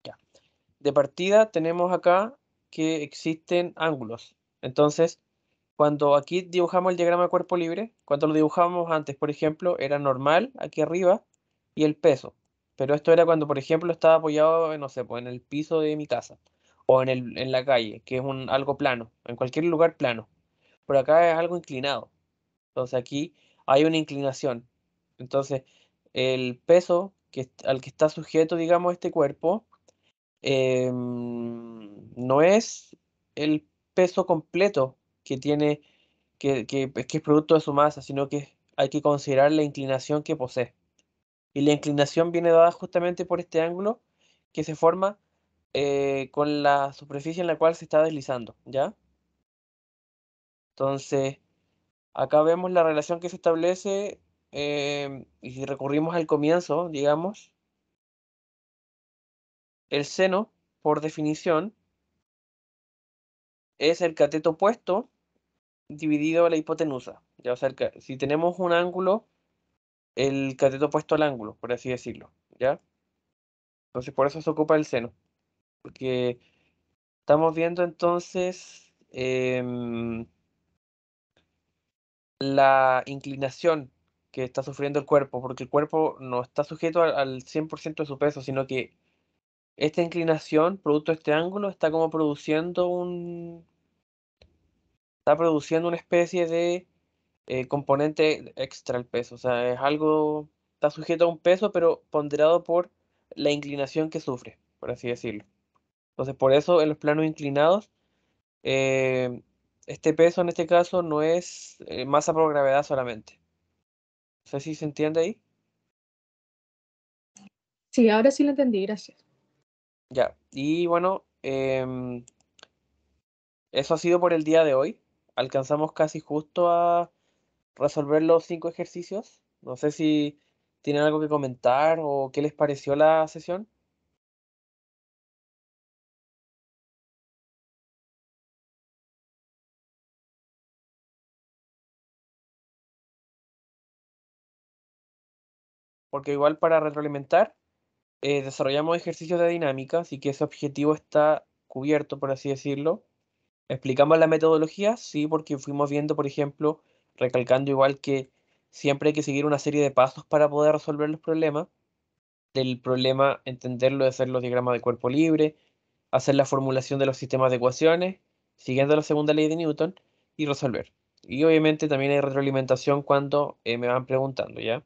Ya. De partida tenemos acá que existen ángulos. Entonces, cuando aquí dibujamos el diagrama de cuerpo libre, cuando lo dibujamos antes, por ejemplo, era normal aquí arriba y el peso. Pero esto era cuando, por ejemplo, estaba apoyado, no sé, pues en el piso de mi casa o en la calle, que es algo plano, en cualquier lugar plano. Pero acá es algo inclinado. Entonces aquí hay una inclinación. Entonces, el peso al que está sujeto, digamos, este cuerpo, no es el peso completo que tiene, que es producto de su masa, sino que hay que considerar la inclinación que posee. Y la inclinación viene dada justamente por este ángulo que se forma con la superficie en la cual se está deslizando, ¿ya? Entonces, acá vemos la relación que se establece, y si recurrimos al comienzo, digamos, el seno, por definición, es el cateto opuesto dividido a la hipotenusa. Ya, o sea, si tenemos un ángulo, el cateto opuesto al ángulo, por así decirlo, ¿ya? Entonces, por eso se ocupa el seno, porque estamos viendo entonces la inclinación que está sufriendo el cuerpo, porque el cuerpo no está sujeto al 100% de su peso, sino que esta inclinación, producto de este ángulo, está como está produciendo una especie de componente extra al peso. O sea, es algo, está sujeto a un peso, pero ponderado por la inclinación que sufre, por así decirlo. Entonces, por eso en los planos inclinados, eh, este peso en este caso no es masa por gravedad solamente. No sé si se entiende ahí. Sí, ahora sí lo entendí, gracias. Ya, y bueno, eso ha sido por el día de hoy. Alcanzamos casi justo a resolver los 5 ejercicios. No sé si tienen algo que comentar o qué les pareció la sesión. Porque igual para retroalimentar, desarrollamos ejercicios de dinámica, así que ese objetivo está cubierto, por así decirlo. Explicamos la metodología, sí, porque fuimos viendo, por ejemplo, recalcando igual que siempre hay que seguir una serie de pasos para poder resolver los problemas. del problema, entenderlo, de hacer los diagramas de cuerpo libre, hacer la formulación de los sistemas de ecuaciones, siguiendo la segunda ley de Newton, y resolver. Y obviamente también hay retroalimentación cuando me van preguntando, ¿ya?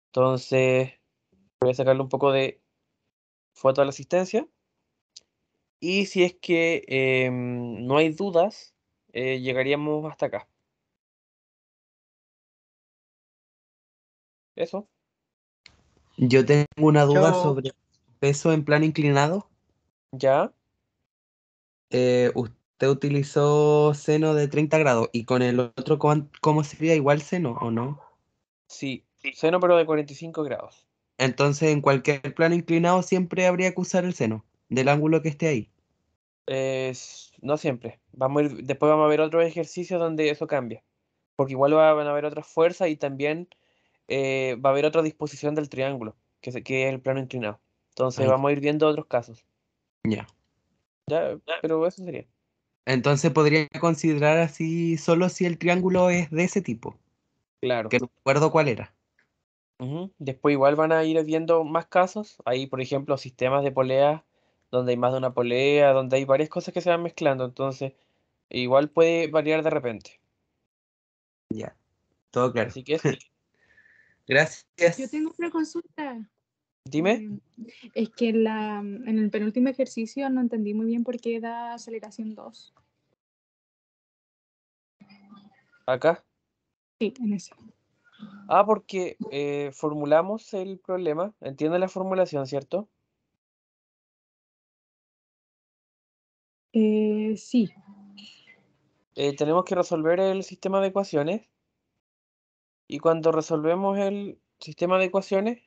Entonces, voy a sacarle un poco de foto a la asistencia. Y si es que no hay dudas, llegaríamos hasta acá. Eso. Yo tengo una duda Yo, sobre peso en plano inclinado. Ya. Usted utilizó seno de 30 grados y con el otro, ¿cómo sería igual seno o no? Sí. Seno, pero de 45 grados. Entonces, en cualquier plano inclinado siempre habría que usar el seno del ángulo que esté ahí. No siempre. Después vamos a ver otros ejercicios donde eso cambia. Porque igual van a haber otras fuerzas y también va a haber otra disposición del triángulo, que es el plano inclinado. Entonces Ahí, vamos a ir viendo otros casos. ya. Ya, pero eso sería. Entonces podría considerar así solo si el triángulo es de ese tipo, Claro. que no recuerdo cuál era. Ujú. Después igual van a ir viendo más casos. Hay, por ejemplo, sistemas de poleas donde hay más de una polea, donde hay varias cosas que se van mezclando. Entonces, igual puede variar de repente. Ya, todo claro. Así que eso. Yo Gracias. tengo una consulta. Dime, Es que en el penúltimo ejercicio no entendí muy bien por qué da aceleración 2. acá. Sí, en ese. Porque formulamos el problema. ¿Entiendes la formulación, cierto? Sí, Tenemos que resolver el sistema de ecuaciones. Y cuando resolvemos el sistema de ecuaciones,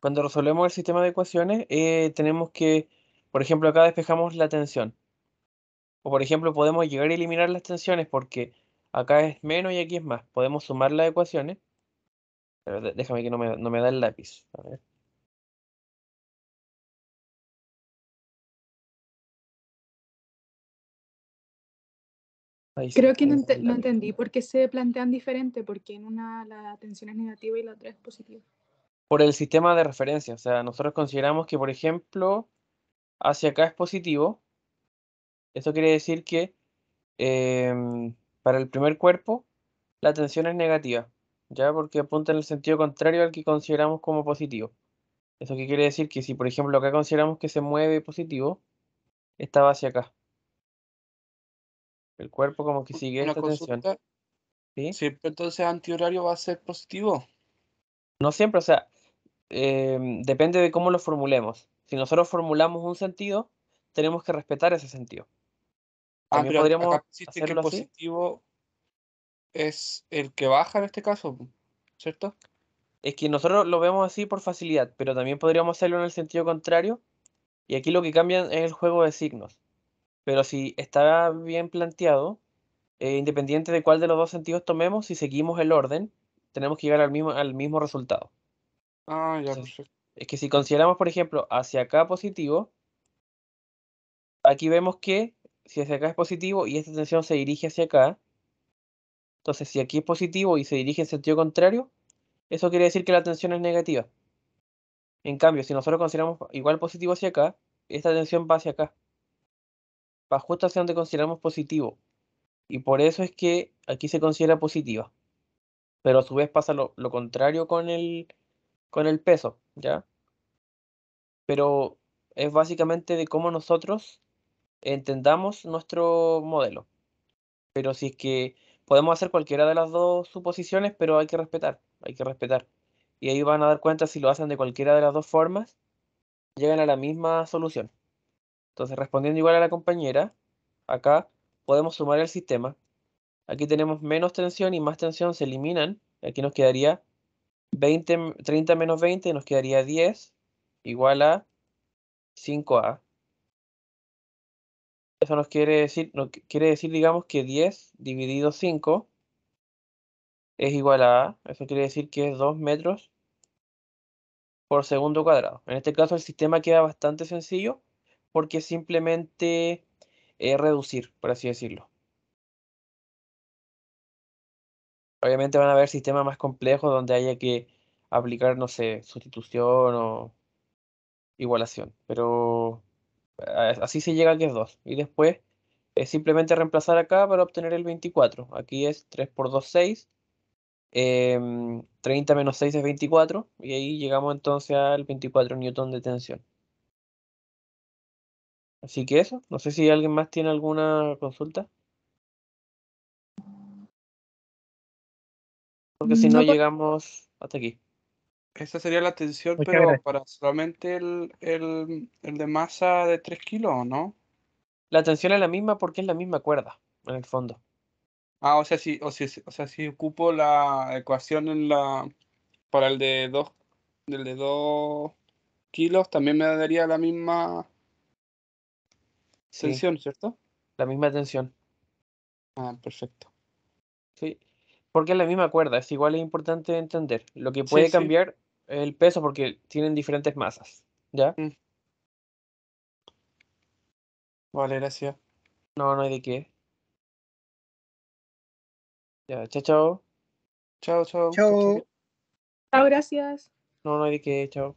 cuando resolvemos el sistema de ecuaciones, tenemos que, por ejemplo, acá despejamos la tensión. O por ejemplo, podemos llegar a eliminar las tensiones porque acá es menos y aquí es más. Podemos sumar las ecuaciones. Pero déjame que no me da el lápiz. A ver. Ahí sí, creo que ahí me da el no lápiz. entendí por qué se plantean diferente, porque en una la tensión es negativa y la otra es positiva. Por el sistema de referencia. O sea, nosotros consideramos que, por ejemplo, hacia acá es positivo. Eso quiere decir que para el primer cuerpo la tensión es negativa. ¿Ya? Porque apunta en el sentido contrario al que consideramos como positivo. ¿Eso qué quiere decir? Que si, por ejemplo, acá consideramos que se mueve positivo, esta va hacia acá. El cuerpo como que sigue Una esta tensión. consulta, ¿Sí? siempre entonces antihorario va a ser positivo. No siempre, o sea, depende de cómo lo formulemos. Si nosotros formulamos un sentido, tenemos que respetar ese sentido. También Pero podríamos acá pusiste que hacerlo así. positivo es el que baja en este caso, ¿cierto? Es que nosotros lo vemos así por facilidad, pero también podríamos hacerlo en el sentido contrario. Y aquí lo que cambia es el juego de signos. Pero si está bien planteado, independiente de cuál de los dos sentidos tomemos, si seguimos el orden, tenemos que llegar al mismo resultado. Ah, ya, Entonces, perfecto. es que si consideramos, por ejemplo, hacia acá positivo, aquí vemos que si hacia acá es positivo y esta tensión se dirige hacia acá, entonces si aquí es positivo y se dirige en sentido contrario, eso quiere decir que la tensión es negativa. En cambio, si nosotros consideramos igual positivo hacia acá, esta tensión va hacia acá, va justo hacia donde consideramos positivo. Y por eso es que aquí se considera positiva. Pero a su vez pasa lo contrario con el peso, ¿ya? Pero es básicamente de cómo nosotros entendamos nuestro modelo. Pero si es que podemos hacer cualquiera de las dos suposiciones, pero hay que respetar, hay que respetar. Y ahí van a dar cuenta si lo hacen de cualquiera de las dos formas, llegan a la misma solución. Entonces, respondiendo igual a la compañera, acá podemos sumar el sistema. Aquí tenemos menos tensión y más tensión se eliminan. Aquí nos quedaría 30 menos 20, nos quedaría 10 igual a 5A. Eso quiere decir, digamos, que 10 dividido 5 es igual a. Eso quiere decir que es 2 metros por segundo cuadrado. En este caso el sistema queda bastante sencillo porque es simplemente reducir, por así decirlo. Obviamente van a haber sistemas más complejos donde haya que aplicar, no sé, sustitución o igualación, pero así se llega al 10-2. Y después es simplemente reemplazar acá para obtener el 24. Aquí es 3 por 2, 6. 30 menos 6 es 24. Y ahí llegamos entonces al 24 newton de tensión. Así que eso. No sé si alguien más tiene alguna consulta. Porque si no, No, llegamos hasta aquí. Esa sería la tensión, Muchas pero gracias. para solamente el de masa de 3 kilos, ¿o no? La tensión es la misma porque es la misma cuerda, en el fondo. Ah, o sea, si ocupo la ecuación para el de 2 kilos, también me daría la misma Sí, tensión, ¿cierto? la misma tensión. Ah, perfecto. Sí. Porque es la misma cuerda. Es igual, es importante entender. Lo que Sí, puede sí. cambiar es el peso porque tienen diferentes masas. ¿Ya? Mm. Vale, gracias. No, no hay de qué. Ya, chao, chao. Chao, chao. Que estés bien. Chao. chao, gracias. No, no hay de qué, chao.